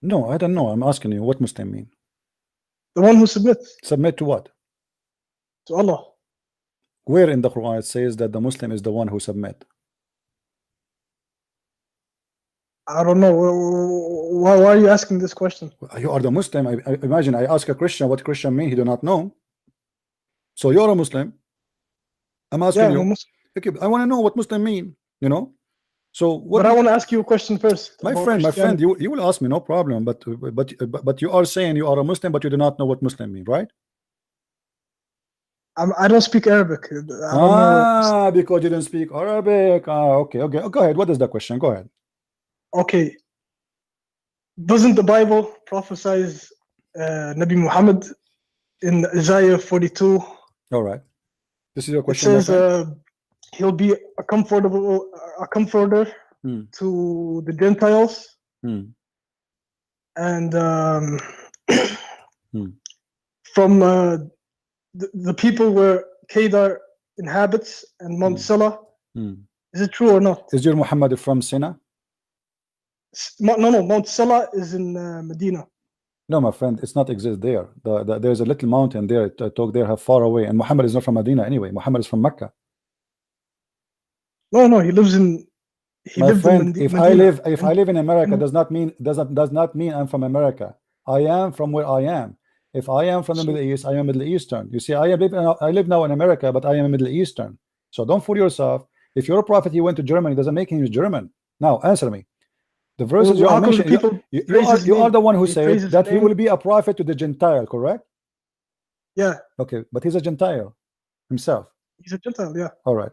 No, I don't know. I'm asking you what Muslim mean. The one who submits. Submit to what? To Allah. Where in the Quran it says that the Muslim is the one who submit? I don't know. Why are you asking this question? You are the Muslim. I imagine I ask a Christian what Christian mean. He do not know. So you're a Muslim. I'm asking you. Muslim. Okay, I want to know what Muslim mean. You know. So what? But I want to ask you a question first. My friend, you will ask me, no problem. But you are saying you are a Muslim, but you do not know what Muslim mean, right? I don't speak Arabic. I don't know. Because you don't speak Arabic. Okay. Go ahead. What is the question? Go ahead. Okay. Doesn't the Bible prophesize Nabi Muhammad in Isaiah 42? All right. This is your question. It says he'll be a comforter to the Gentiles. And from the people where Kedar inhabits and Mount Sela. Is it true or not? Is your Muhammad from Sina? No, Mount Sela is in Medina. No, my friend, it's not exist there. There's a little mountain there. Talk there, far away, and Muhammad is not from Medina anyway. Muhammad is from Mecca. No, he lives in. My friend, if I live in America, does not mean I'm from America. I am from where I am. If I am from the Middle East, I am Middle Eastern. You see, I live now in America, but I am a Middle Eastern. So don't fool yourself. If you're a prophet, you went to Germany, doesn't make him German. Now answer me. The verses you are mentioning, you are the one who said that he will be a prophet to the Gentile, correct? Yeah. Okay, but he's a Gentile himself. He's a Gentile, yeah. All right.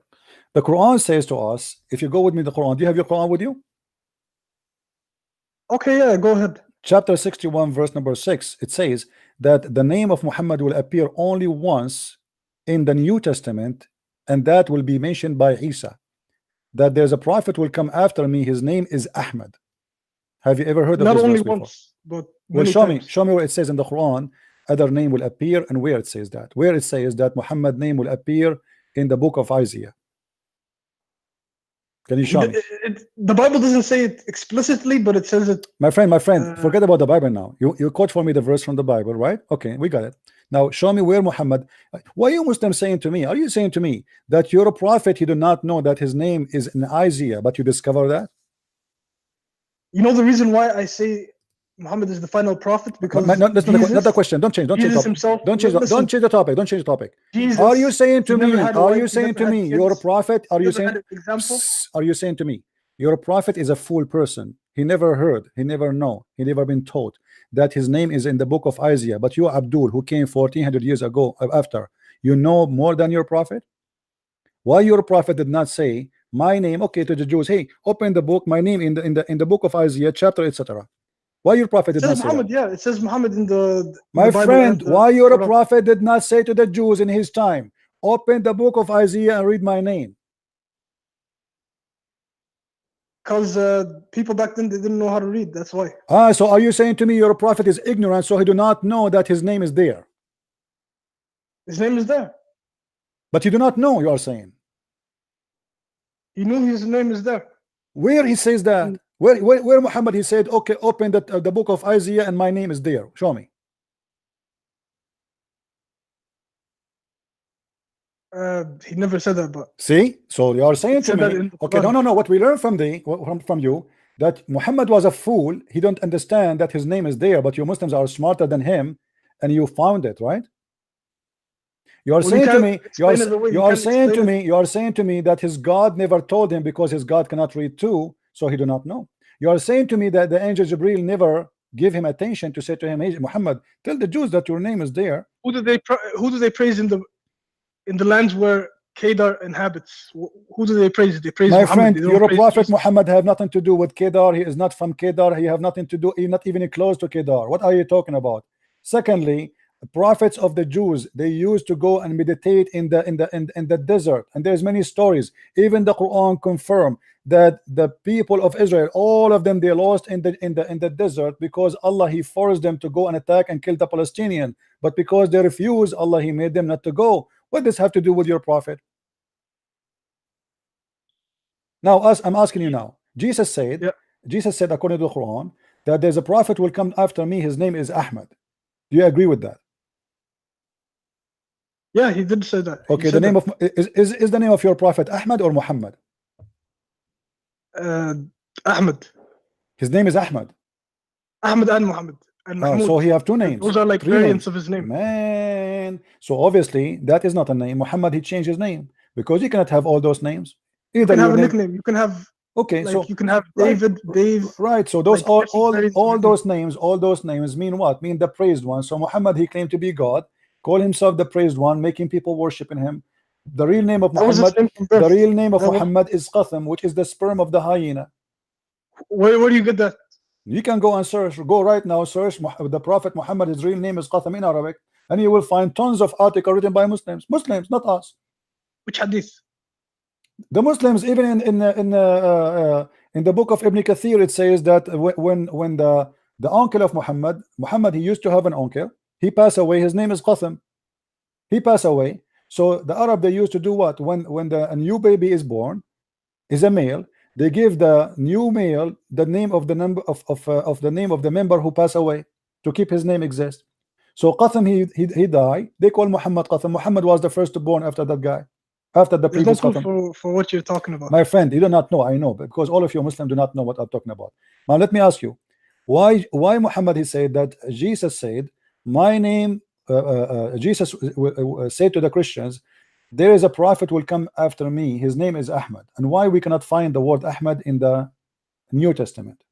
The Quran says to us, if you go with me, the Quran, do you have your Quran with you? Okay, yeah, go ahead. Chapter 61, verse number 6, it says that the name of Muhammad will appear only once in the New Testament, and that will be mentioned by Isa. That there's a prophet will come after me, his name is Ahmad. Have you ever heard of this? Not only before? once, but well, show me where it says in the Quran other name will appear, and where it says that. Where it says that Muhammad name will appear in the book of Isaiah. Can you show me? The Bible doesn't say it explicitly, but it says it. My friend, forget about the Bible now. You quote for me the verse from the Bible, right? Okay, we got it. Now show me where Muhammad. Why are you Muslim saying to me? Are you saying to me that you're a prophet? You do not know that his name is in Isaiah, but you discover that? You know the reason why I say Muhammad is the final prophet? Because that's not the question. Don't change the topic. Don't change the topic. Jesus, are you saying to me? Are you saying to me you're a prophet? Are you saying? Example? Are you saying to me your prophet is a fool person? He never heard, he never know, he never been taught that his name is in the book of Isaiah. But you, Abdul, who came 1400 years ago after, you know more than your prophet. Why your prophet did not say my name? Okay, to the Jews, hey, open the book, my name in the book of Isaiah, chapter, etc. Why your prophet did not say Muhammad, that? yeah, it says Muhammad in the my friend. Why your prophet did not say to the Jews in his time, open the book of Isaiah and read my name? Because people back then, they didn't know how to read. That's why. So are you saying to me your prophet is ignorant, so he do not know that his name is there? His name is there. But you do not know, you are saying. He knew his name is there. Where he says that? Where Muhammad he said, okay, open the book of Isaiah and my name is there? Show me. He never said that, but see, so you are saying to me, okay, no, what we learned from you, that Muhammad was a fool. He don't understand that his name is there, but you Muslims are smarter than him, and you found it, right? You are saying to me, you are saying to me that his God never told him because his God cannot read too, so he do not know. You are saying to me that the angel Jibril never give him attention to say to him, hey, Muhammad, tell the Jews that your name is there. Who do they praise in the lands where Kedar inhabits? Who do they praise? They praise my Muhammad. friend. Your prophet Jesus. Muhammad have nothing to do with Kedar. He is not from Kedar. He have nothing to do. He's not even close to Kedar. What are you talking about? Secondly, the prophets of the Jews, they used to go and meditate in the desert, and there's many stories. Even the Quran confirm that the people of Israel, all of them, they lost in the desert because Allah he forced them to go and attack and kill the Palestinian. But because they refused, Allah he made them not to go. What does this have to do with your prophet? Now, I'm asking you now. Jesus said, according to the Quran, that there's a prophet will come after me. His name is Ahmad. Do you agree with that? Yeah, he did say that. Okay, the name of is the name of your prophet Ahmad or Muhammad? Ahmad. His name is Ahmad. Ahmad and Muhammad and Mahmoud. So he have two names. Those are like variants of his name. Man, so obviously that is not a name. Muhammad he changed his name because you cannot have all those names. Either you can have a nickname. You can have. Okay, like so you can have David, Dave. Right. So those like all those names mean what? Mean the praised one. So Muhammad he claimed to be God, call himself the praised one, making people worshiping him. The real name of Muhammad, Muhammad is Qatham, which is the sperm of the hyena. Where do you get that? You can go and search. Go right now, search the Prophet Muhammad. His real name is Qatham in Arabic, and you will find tons of articles written by Muslims, not us. Which hadith? The Muslims, even in the book of Ibn Kathir, it says that when the uncle of Muhammad, he used to have an uncle. He passed away. His name is Qatham. He passed away. So the Arab, they used to do what? When a new baby is born, is a male, they give the new male the name of the number of the name of the member who passed away to keep his name exist. So Qatham he died. They call Muhammad Qatham. Muhammad was the first born after that guy. After the previous for what you're talking about. My friend, you do not know. I know, because all of you Muslims do not know what I'm talking about. Now let me ask you, why Muhammad he said that Jesus said, my name, Jesus said to the Christians, there is a prophet will come after me, his name is Ahmad. And why we cannot find the word Ahmad in the New Testament?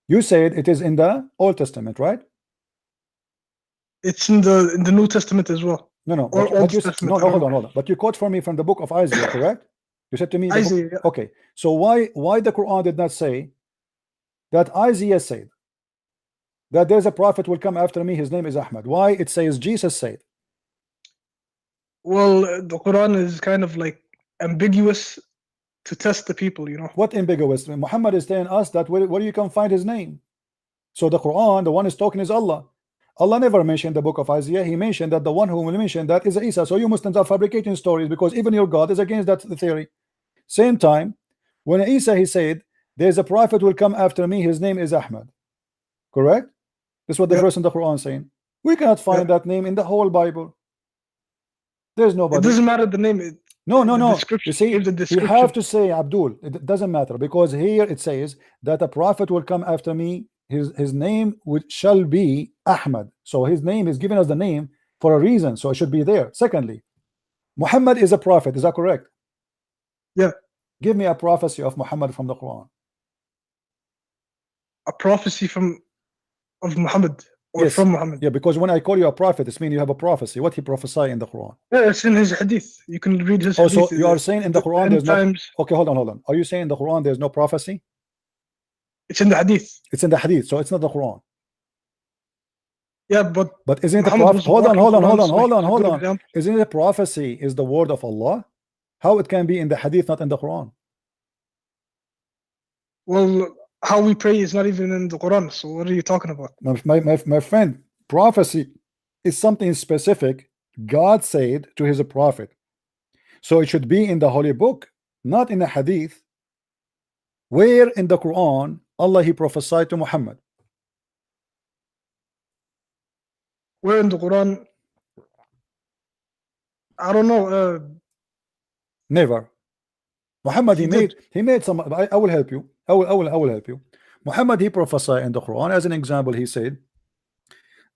You said it is in the Old Testament, right? It's in the New Testament as well. No, but you said, no, hold on. But you quote for me from the book of Isaiah, correct? You said to me, Isaiah, yeah. Okay. So why the Quran did not say that Isaiah said that there's a prophet will come after me, his name is Ahmad? Why it says Jesus said? Well, the Quran is kind of like ambiguous to test the people, you know. What ambiguous? Muhammad is telling us that where you can find his name. So the Quran, the one is talking is Allah. Allah never mentioned the book of Isaiah. He mentioned that the one who will mention that is Isa. So you Muslims are fabricating stories because even your God is against that theory. Same time, when Isa he said, there's a prophet will come after me, his name is Ahmad. Correct? That's what the verse in the Quran saying. We cannot find that name in the whole Bible. There's nobody. It doesn't matter the name. No. You see, you have to say Abdul. It doesn't matter because here it says that a prophet will come after me. His name shall be Ahmad. So his name is giving us the name for a reason. So it should be there. Secondly, Muhammad is a prophet. Is that correct? Yeah. Give me a prophecy of Muhammad from the Quran. A prophecy of Muhammad or yes. from Muhammad. Yeah, because when I call you a prophet, it means you have a prophecy. What he prophesied in the Quran? Yeah, it's in his hadith. You can read his hadith. So you are saying in the Quran there's no. Okay, hold on. Are you saying in the Quran there's no prophecy? It's in the hadith. It's in the hadith, so it's not the Quran. Yeah, but isn't the prophet? Hold on. Isn't the prophecy is the word of Allah? How it can be in the hadith, not in the Quran? Well, how we pray is not even in the Quran. So what are you talking about? My friend, prophecy is something specific God said to his prophet. So it should be in the holy book, not in the hadith. Where in the Quran Allah he prophesied to Muhammad? Where in the Quran? I don't know. Never. Muhammad he made some. I will help you. I will help you. Muhammad he prophesied in the Quran. As an example, he said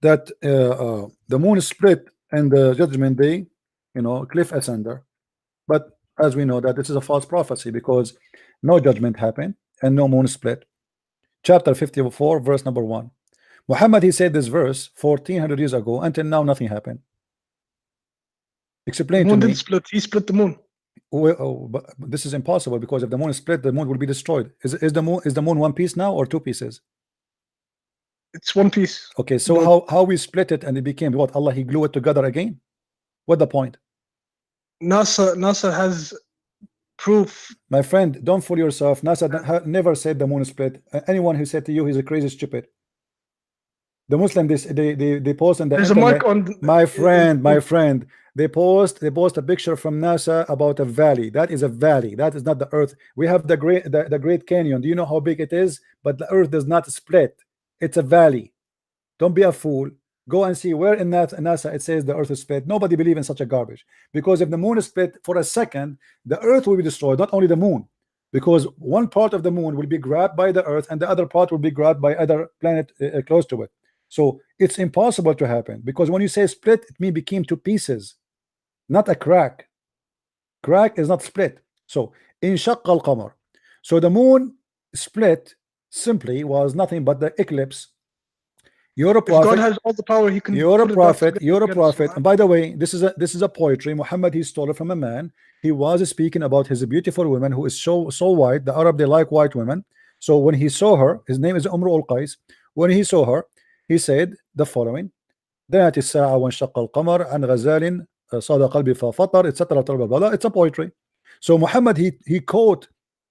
that the moon split and the judgment day, you know, cliff asunder. But as we know that this is a false prophecy, because no judgment happened and no moon split. Chapter 54 verse number 1. Muhammad he said this verse 1400 years ago. Until now nothing happened. Explain the moon to me. Didn't split. He split the moon. But this is impossible, because if the moon is split, the moon will be destroyed. Is the moon one piece now or two pieces? It's one piece. Okay, so how we split it and it became what? Allah he glue it together again? What the point? NASA has proof. My friend, don't fool yourself. NASA never said the moon split. Anyone who said to you he's a crazy stupid. The Muslim they post on the There's internet. a mark on My friend, they post a picture from NASA about a valley. That is a valley. That is not the earth. We have the Great Canyon. Do you know how big it is? But the earth does not split. It's a valley. Don't be a fool. Go and see where in NASA it says the earth is split. Nobody believes in such a garbage, because if the moon is split for a second, the earth will be destroyed, not only the moon, because one part of the moon will be grabbed by the earth and the other part will be grabbed by other planet close to it. So it's impossible to happen, because when you say split, it means became two pieces, not a crack. Crack is not split. So in shaqqa al-qamar, so the moon split simply was nothing but the eclipse. You're a prophet. God has all the power. He can. You're a prophet. You're a prophet. And by the way, this is a poetry. Muhammad he stole it from a man. He was speaking about his beautiful woman who is so white. The Arab they like white women. So when he saw her, his name is Umru al-Qais. When he saw her, he said the following: دنت الساعة وانشق القمر عن غزال صاد قلبي ففطر, etc. It's a poetry. So Muhammad he quote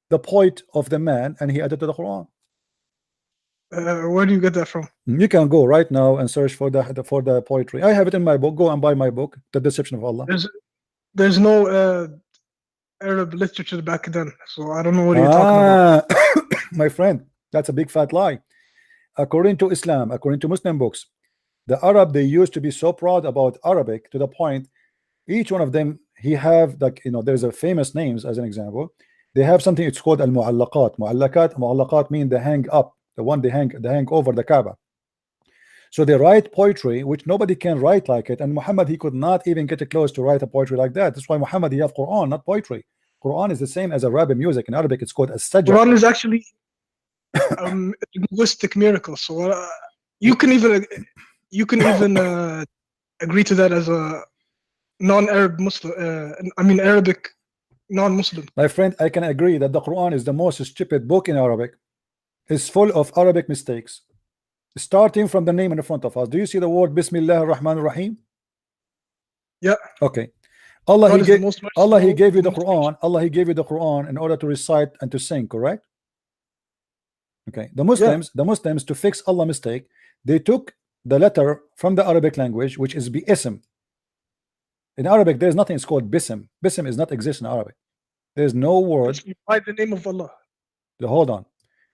the poet of the man and he added to the Quran. Where do you get that from? You can go right now and search for the poetry. I have it in my book. Go and buy my book, The Deception of Allah. There's no Arab literature back then, so I don't know what you're talking about. My friend, that's a big fat lie. According to Islam, according to Muslim books, the Arab they used to be so proud about Arabic to the point each one of them he have, like, you know, there's a famous names. As an example, they have something, it's called al-mu'allaqat. Mu'allaqat mean they hang up, the one they hang over the Kaaba. So they write poetry which nobody can write like it, and Muhammad he could not even get close to write a poetry like that. That's why Muhammad he have Quran, not poetry. Quran is the same as Arabic music. In Arabic it's called as-sajj. Quran is actually a linguistic miracle. So you can even agree to that as a non-Arab Muslim. I mean Arabic non-Muslim. My friend, I can agree that the Quran is the most stupid book in Arabic. It's full of Arabic mistakes, starting from the name in the front of us. Do you see the word Bismillah ar-Rahman ar-Rahim? Yeah. Okay. Allah he gave you the Quran. Allah he gave you the Quran in order to recite and to sing, correct? Okay. The Muslims to fix Allah mistake, they took the letter from the Arabic language, which is bi-ism. In Arabic, there's nothing. It's called bism. Bism is not exist in Arabic. There's no word. By the name of Allah. Hold on.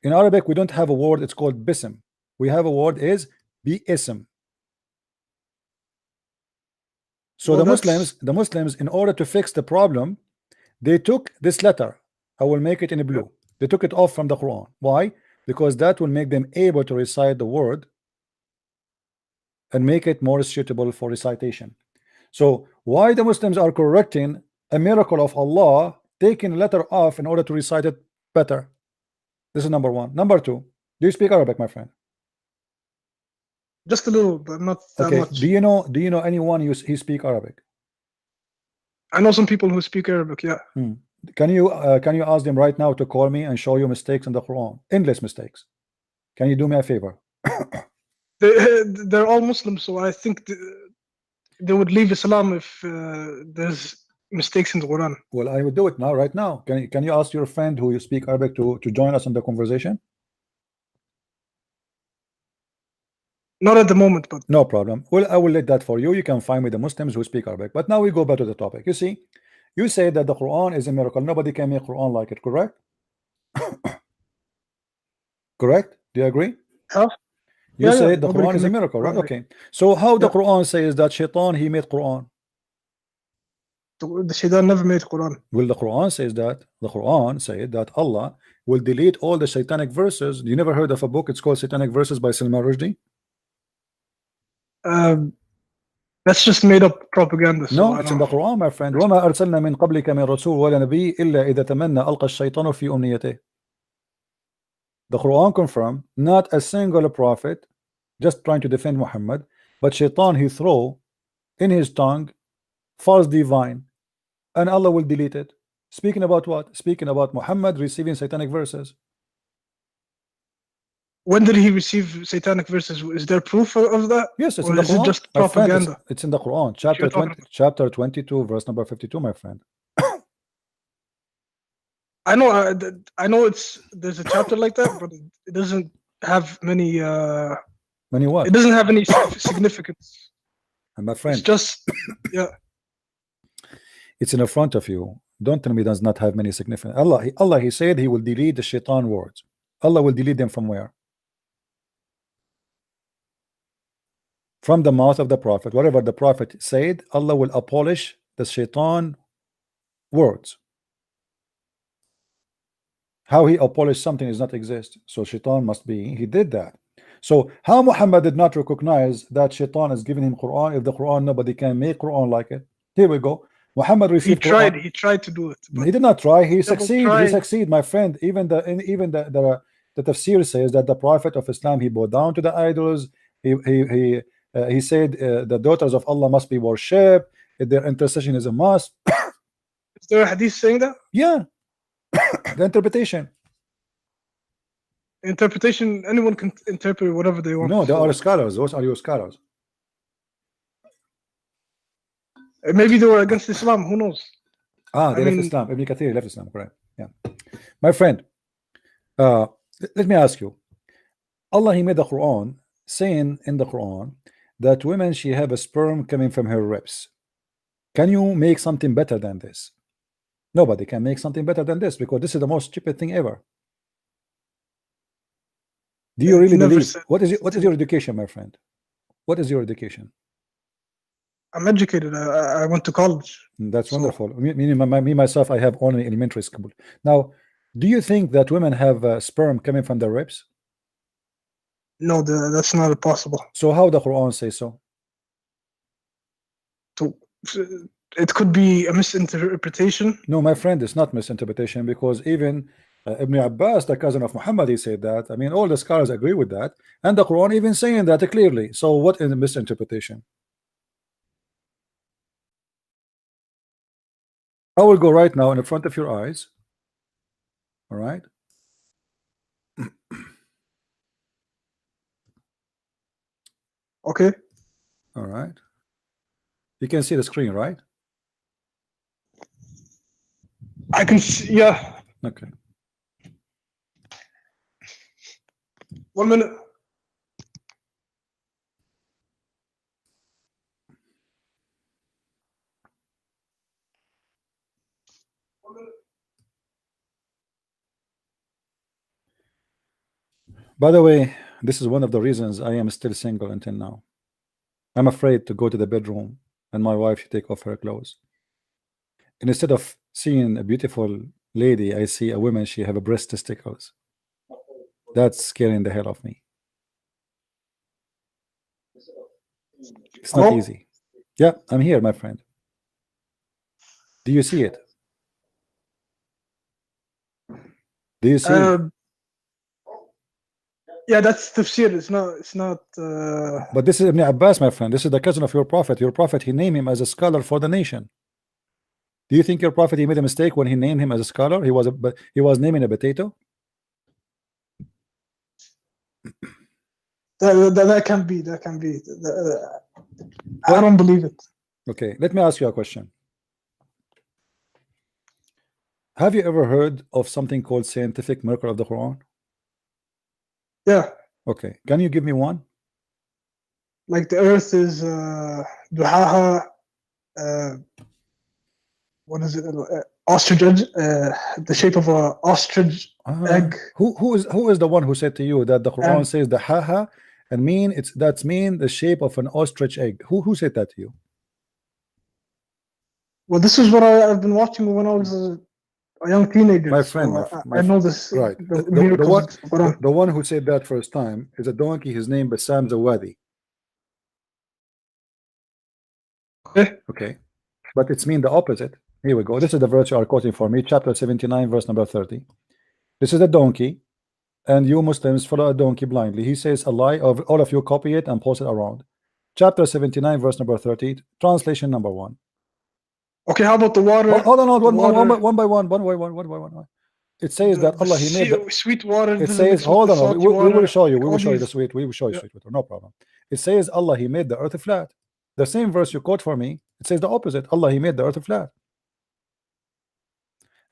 In Arabic, we don't have a word. It's called bism. We have a word is bi-ism. So well, the Muslims, in order to fix the problem, they took this letter. I will make it in blue. They took it off from the Quran. Why? Because that will make them able to recite the word and make it more suitable for recitation. So why the Muslims are correcting a miracle of Allah, taking a letter off in order to recite it better? This is number one. Number two, do you speak Arabic, my friend? Just a little, but not that much. Do you know anyone who speak Arabic? I know some people who speak Arabic, yeah. Can you ask them right now to call me and show you mistakes in the Quran, endless mistakes? Can you do me a favor? They're all Muslims, so I think they would leave Islam if there's mistakes in the Quran. Well, I would do it now, right now. Can you ask your friend who you speak Arabic to join us in the conversation? Not at the moment, but no problem. Well, I will let that for you. You can find me the Muslims who speak Arabic. But now we go back to the topic. You see, you say that the Quran is a miracle. Nobody can make Quran like it, correct? Correct? Do you agree? Huh? You Yeah, said the nobody Quran can is a make miracle, right? Quran. Okay. So how the Yeah. Quran says that Shaitan, he made Quran? The Shaitan never made Quran. Well, the Quran says that. The Quran said that Allah will delete all the satanic verses. You never heard of a book? It's called Satanic Verses by Salman Rushdie. That's just made up propaganda. So No, it's in the Quran, my friend. وما أرسلنا من قبلك من رسول ولا نبي إلا إذا تمنى ألقى الشيطان في أمنيته. The Quran confirmed not a single prophet just trying to defend Muhammad, but Shaitan he throw in his tongue false divine, and Allah will delete it. Speaking about what? Speaking about Muhammad receiving satanic verses. When did he receive satanic verses? Is there proof of that? Yes, it's or in the is Quran. it just My friend, propaganda? it's in the Quran, chapter 22, verse number 52, my friend. I know there's a chapter like that, but it doesn't have many. Many what? It doesn't have any significance. And my friend, It's just yeah. it's in the front of you. Don't tell me it does not have many significance. Allah, he said he will delete the shaitan words. Allah will delete them from where? From the mouth of the prophet. Whatever the prophet said, Allah will abolish the shaitan words. How he abolished something does not exist. So shaitan must be, he did that. So how Muhammad did not recognize that shaitan is giving him Quran? If the Quran, nobody can make Quran like it. Here we go. Muhammad received Quran. He tried to do it. He did not try. He succeeded. tried. He succeeded, my friend. Even the tafsir says that the Prophet of Islam, he bowed down to the idols. He said the daughters of Allah must be worshipped. Their intercession is a must. Is there a hadith saying that? Yeah. The interpretation. Interpretation. Anyone can interpret whatever they want. No, there are scholars. Those are your scholars. Maybe they were against Islam. Who knows? They left Islam. Ibn Kathir left Islam. Correct. Yeah. My friend, let me ask you. Allah, he made the Quran saying in the Quran that women, she have a sperm coming from her ribs. Can you make something better than this? Nobody can make something better than this, because this is the most stupid thing ever. Do you really believe? What is your education, my friend? What is your education? I'm educated. I went to college. That's wonderful. Me myself, I have only elementary school. Now, do you think that women have sperm coming from their ribs? No, that's not possible. So how the Quran says so? It could be a misinterpretation. No, my friend, it's not misinterpretation, because even Ibn Abbas, the cousin of Muhammad, he said that. I mean, all the scholars agree with that, and the Quran even saying that clearly. So what is the misinterpretation? I will go right now in the front of your eyes. All right. Okay. All right. You can see the screen, right? I can see, yeah. Okay. 1 minute. By the way, this is one of the reasons I am still single until now. I'm afraid to go to the bedroom and my wife should take off her clothes. And instead of seeing a beautiful lady, I see a woman, she have a breast testicles. That's scaring the hell of me. It's not easy. Yeah, I'm here, my friend. Do you see it? Do you see it? Yeah, that's tafsir. It's not. But this is Ibn Abbas, my friend. This is the cousin of your prophet. Your prophet, he named him as a scholar for the nation. Do you think your prophet, he made a mistake when he named him as a scholar? He was naming a potato. That can be. That can be. I don't believe it. Okay, let me ask you a question. Have you ever heard of something called scientific miracle of the Quran? Yeah. Okay, can you give me one? Like the earth is duhaha. What is it? ostrich egg, the shape of a ostrich egg. Who is the one who said to you that the Quran says the haha and that's the shape of an ostrich egg? Who said that to you? Well, this is what I've been watching when I was a young teenager. My friend, so I know this. Right. The one who said that first time is a donkey. His name is Sam Zawadi. Okay, but it's mean the opposite. Here we go. This is the verse you are quoting for me, chapter 79, verse number 30. This is a donkey, and you Muslims follow a donkey blindly. He says a lie. Of all of you copy it and post it around. Chapter 79, verse number 30, translation number 1. Okay, how about the water? Hold on, one by one. It says that Allah He made sweet water. It says, hold on, we will show you. We will show you the sweet. We will show you sweet water. No problem. It says Allah He made the earth flat. The same verse you quote for me, it says the opposite. Allah He made the earth flat.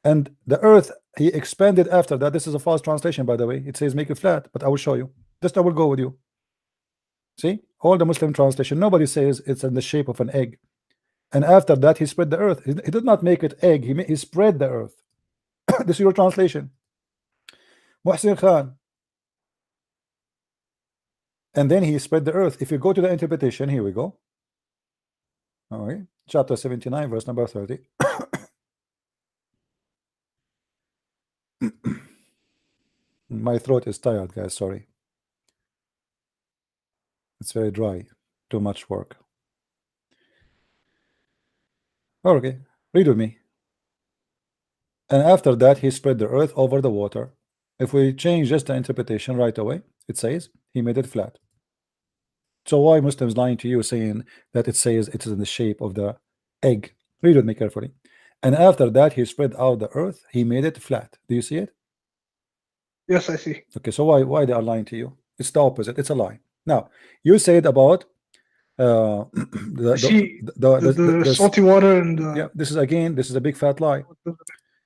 And the earth He expanded after that. This is a false translation, by the way. It says make it flat, but I will show you. Just I will go with you. See, all the Muslim translation, nobody says it's in the shape of an egg. And after that, He spread the earth. He did not make it egg. He spread the earth. This is your translation, Muhsin Khan. And then He spread the earth. If you go to the interpretation, here we go. All right, chapter 79, verse number 30. My throat is tired, guys. Sorry, it's very dry. Too much work. Okay, read with me. And after that, He spread the earth over the water. If we change just the interpretation right away, it says He made it flat. So why Muslims lying to you saying that it says it is in the shape of the egg? Read with me carefully. And after that, He spread out the earth. He made it flat. Do you see it? Yes, I see. Okay, so why they are lying to you? It's the opposite. It's a lie. Now you said about the salty water and yeah. This is a big fat lie.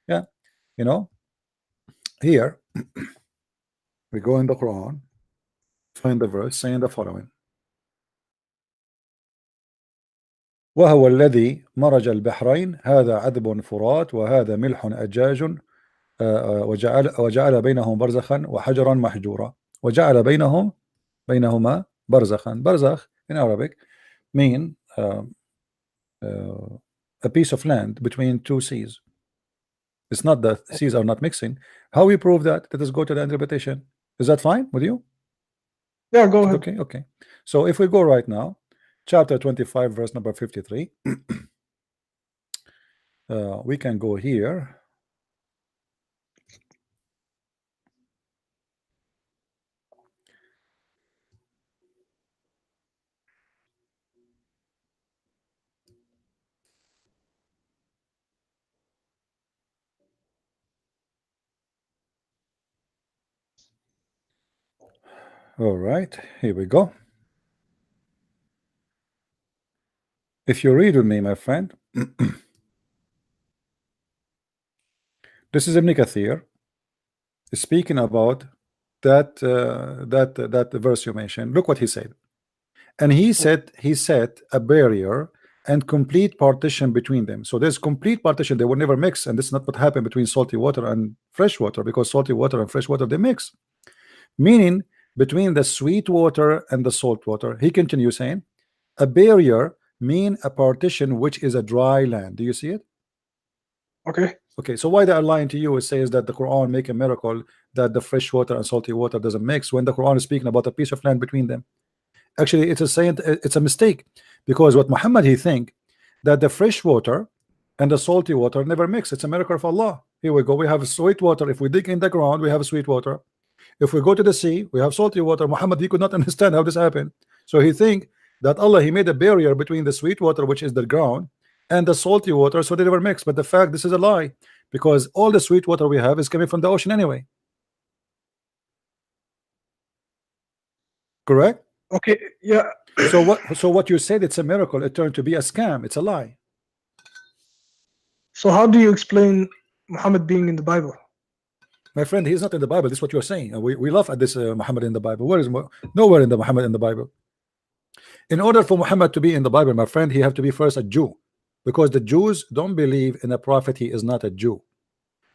Yeah, you know. Here we go in the Quran, find the verse saying the following. وهو الذي مرج البحرين هذا عذب فرات وهذا ملح أجاج وجعل بينهم برزخا وحجرا محجورا وجعل بينهما برزخا. Barzakh in Arabic mean a piece of land between two seas. It's not that seas are not mixing. How we prove that? Let us go to the interpretation. Is that fine with you? Yeah, go ahead. Okay. So if we go right now, chapter 25, verse number 53. We can go here. All right, here we go. If you read with me, my friend, this is Ibn Kathir speaking about that verse you mentioned. Look what he said. And he said he set a barrier and complete partition between them. So there's complete partition. They will never mix, and this is not what happened between salty water and fresh water, because salty water and fresh water, they mix. Meaning between the sweet water and the salt water. He continues saying, a barrier mean a partition which is a dry land. Do you see it? Okay, so why they are lying to you? It says that the Quran make a miracle that the fresh water and salty water doesn't mix, when the Quran is speaking about a piece of land between them. Actually, it's a mistake, because what Muhammad he think that the fresh water and the salty water never mix. It's a miracle of Allah. Here we go. We have sweet water. If we dig in the ground, we have sweet water. If we go to the sea, we have salty water. Muhammad he could not understand how this happened. So he think that Allah he made a barrier between the sweet water, which is the ground, and the salty water, so they never mix. But the fact, this is a lie, because all the sweet water we have is coming from the ocean anyway. Correct? Okay, yeah. So what you said, it's a miracle, it turned to be a scam. It's a lie. So how do you explain Muhammad being in the Bible? My friend, he's not in the Bible. This is what you're saying. We laugh at this Muhammad in the Bible. Where is nowhere in the Muhammad in the Bible? In order for Muhammad to be in the Bible, my friend, he have to be first a Jew. because the Jews don't believe in a prophet. He is not a Jew.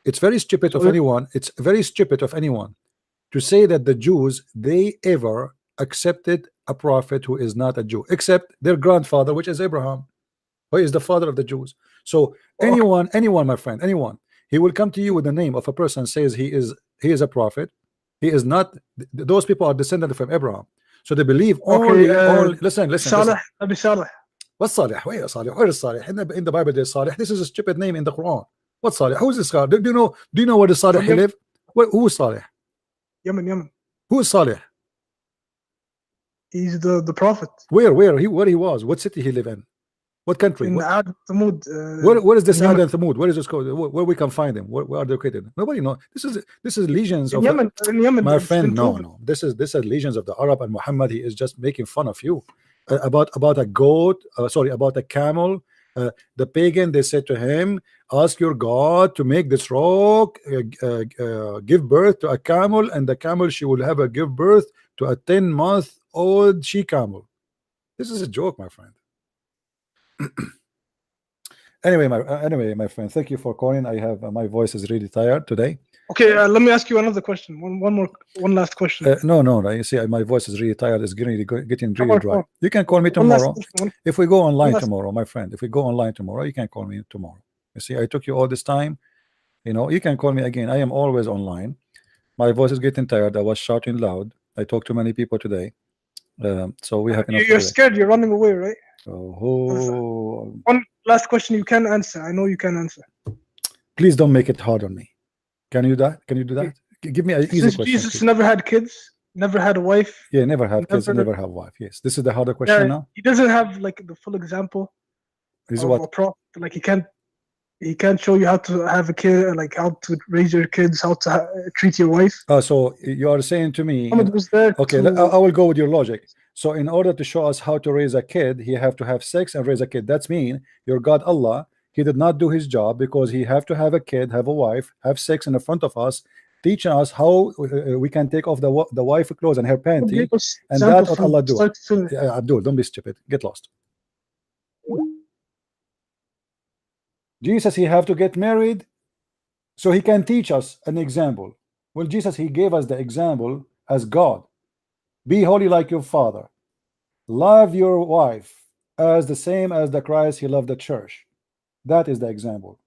It's very stupid of anyone. It's very stupid of anyone to say that the Jews, they ever accepted a prophet who is not a Jew, except their grandfather, which is Abraham, who is the father of the Jews. So anyone, my friend, anyone, he will come to you with the name of a person, says he is a prophet. He is not. Those people are descendants from Abraham, so they believe only. Listen. Salih, Abi Salih. What's Salih? Where is Salih? Where is Salih? In the Bible, there's Salih. This is a stupid name in the Quran. What's Salih? Who is this guy? Do you know where the Salih live? Who is Salih? Yemen. Who is Salih? He's the prophet. Where he was? What city he live in? What country? In Ad Thamud. Where is this Ad and Thamud? Where is this called? Where we can find them? Where are they located? Nobody knows. This is legions of Yemen. In Yemen, my friend. No. This is legions of the Arab, and Muhammad, he is just making fun of you about a goat. About a camel. The pagan, they said to him, ask your God to make this rock give birth to a camel, and the camel, she will have a give birth to a 10-month-old she camel. This is a joke, my friend. Anyway, my friend, thank you for calling. I have my voice is really tired today. Okay, let me ask you another question. One last question. No. You see, my voice is really tired. It's getting really dry. You can call me tomorrow. If we go online tomorrow, my friend, if we go online tomorrow, you can call me tomorrow. You see, I took you all this time. You can call me again. I am always online. My voice is getting tired. I was shouting loud. I talked to many people today. So we have enough. You're scared. You're running away, right? Oh. One last question you can answer. I know you can answer. Please don't make it hard on me. Can you do that? Give me an easy question. Jesus never had kids, never had a wife. Yeah, never have kids, never have wife. Yes, this is the harder question now. He doesn't have like the full example. Is what? A prophet. Like he can't show you how to have a kid, like how to raise your kids, how to treat your wife. So you are saying to me, was there okay, I will go with your logic. So in order to show us how to raise a kid, he have to have sex and raise a kid. That's mean your God Allah, he did not do his job, because he have to have a kid, have a wife, have sex in the front of us, teaching us how we can take off the wife clothes and her panty, and that's what Allah do. Abdul, don't be stupid. Get lost. Jesus, he have to get married so he can teach us an example. Well, Jesus, he gave us the example as God. Be holy like your father. Love your wife as the same as the Christ he loved the church. That is the example.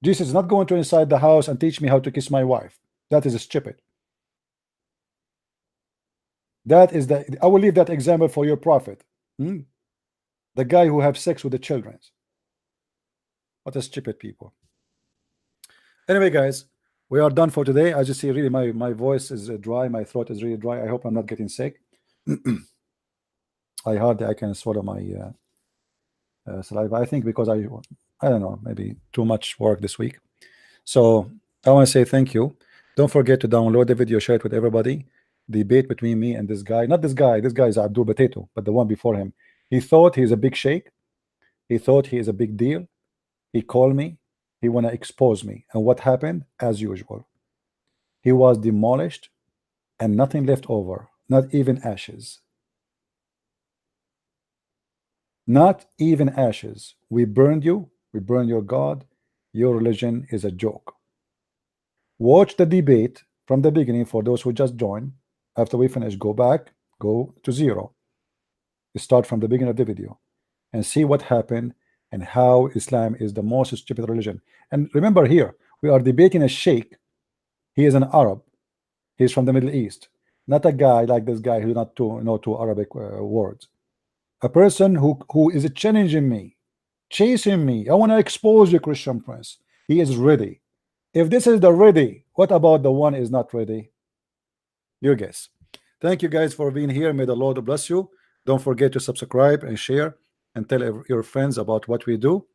Jesus is not going to inside the house and teach me how to kiss my wife. That is stupid. That is I will leave that example for your prophet. The guy who have sex with the children. What a stupid people. Anyway, guys, we are done for today. As you see, really my voice is dry, my throat is really dry. I hope I'm not getting sick. I hardly I can swallow my saliva. I think because I don't know, maybe too much work this week. So I want to say thank you. Don't forget to download the video, share it with everybody. Debate between me and this guy. Not this guy. This guy is Abdul Potato, but the one before him. He thought he's a big sheikh. He thought he is a big deal. He called me. He want to expose me. And what happened? As usual, he was demolished and nothing left over. Not even ashes. Not even ashes. We burned you. We burned your God. Your religion is a joke. Watch the debate from the beginning for those who just joined. After we finish, go back, go to 0. Start from the beginning of the video and see what happened and how Islam is the most stupid religion. And remember, here we are debating a sheikh. He is an Arab. He's from the Middle East, not a guy like this guy who not know two Arabic words. A person who is challenging me, chasing me. I want to expose you, Christian Prince. He is ready. If this is the ready, what about the one is not ready? Your guess. Thank you guys for being here. May the Lord bless you. Don't forget to subscribe and share and tell your friends about what we do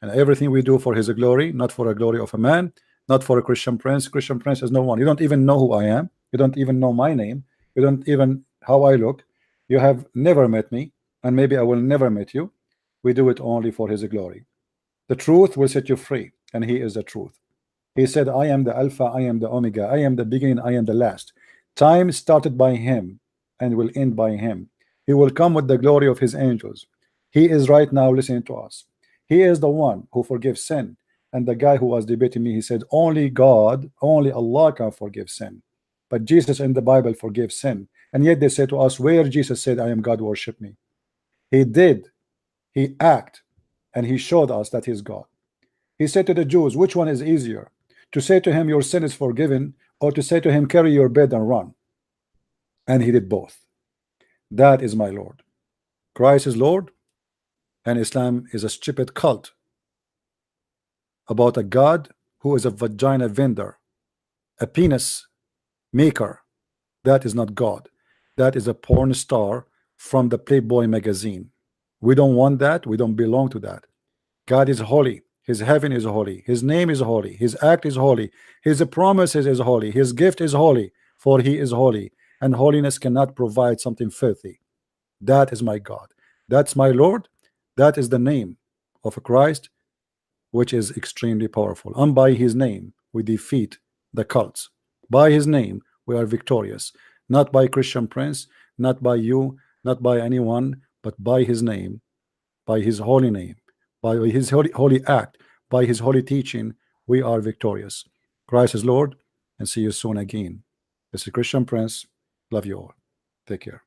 and everything we do for his glory, not for a glory of a man, not for a Christian Prince. Christian Prince is no one. You don't even know who I am. You don't even know my name. You don't even how I look. You have never met me, and maybe I will never meet you. We do it only for his glory. The truth will set you free, and he is the truth. He said, I am the Alpha, I am the Omega, I am the beginning, I am the last. Time started by him and will end by him. He will come with the glory of his angels. He is right now listening to us. He is the one who forgives sin. And the guy who was debating me, he said only God, only Allah can forgive sin, but Jesus in the Bible forgives sin. And yet they say to us, where Jesus said I am God, worship me? He did. He acted, and he showed us that he's God. He said to the Jews, which one is easier, to say to him your sin is forgiven, or to say to him carry your bed and run? And he did both. That is my Lord. Christ is Lord, and Islam is a stupid cult about a God who is a vagina vendor, a penis maker. That is not God. That is a porn star from the Playboy magazine. We don't want that. We don't belong to that. God is holy. His heaven is holy. His name is holy. His act is holy. His promises is holy. His gift is holy, for he is holy, and holiness cannot provide something filthy. That is my God. That's my Lord. That is the name of Christ, which is extremely powerful. And by his name we defeat the cults. By his name we are victorious, not by Christian Prince, not by you, not by anyone, but by his name, by his holy name, by his holy act, by his holy teaching. We are victorious. Christ is Lord, and see you soon again. This is Christian Prince. Love you all. Take care.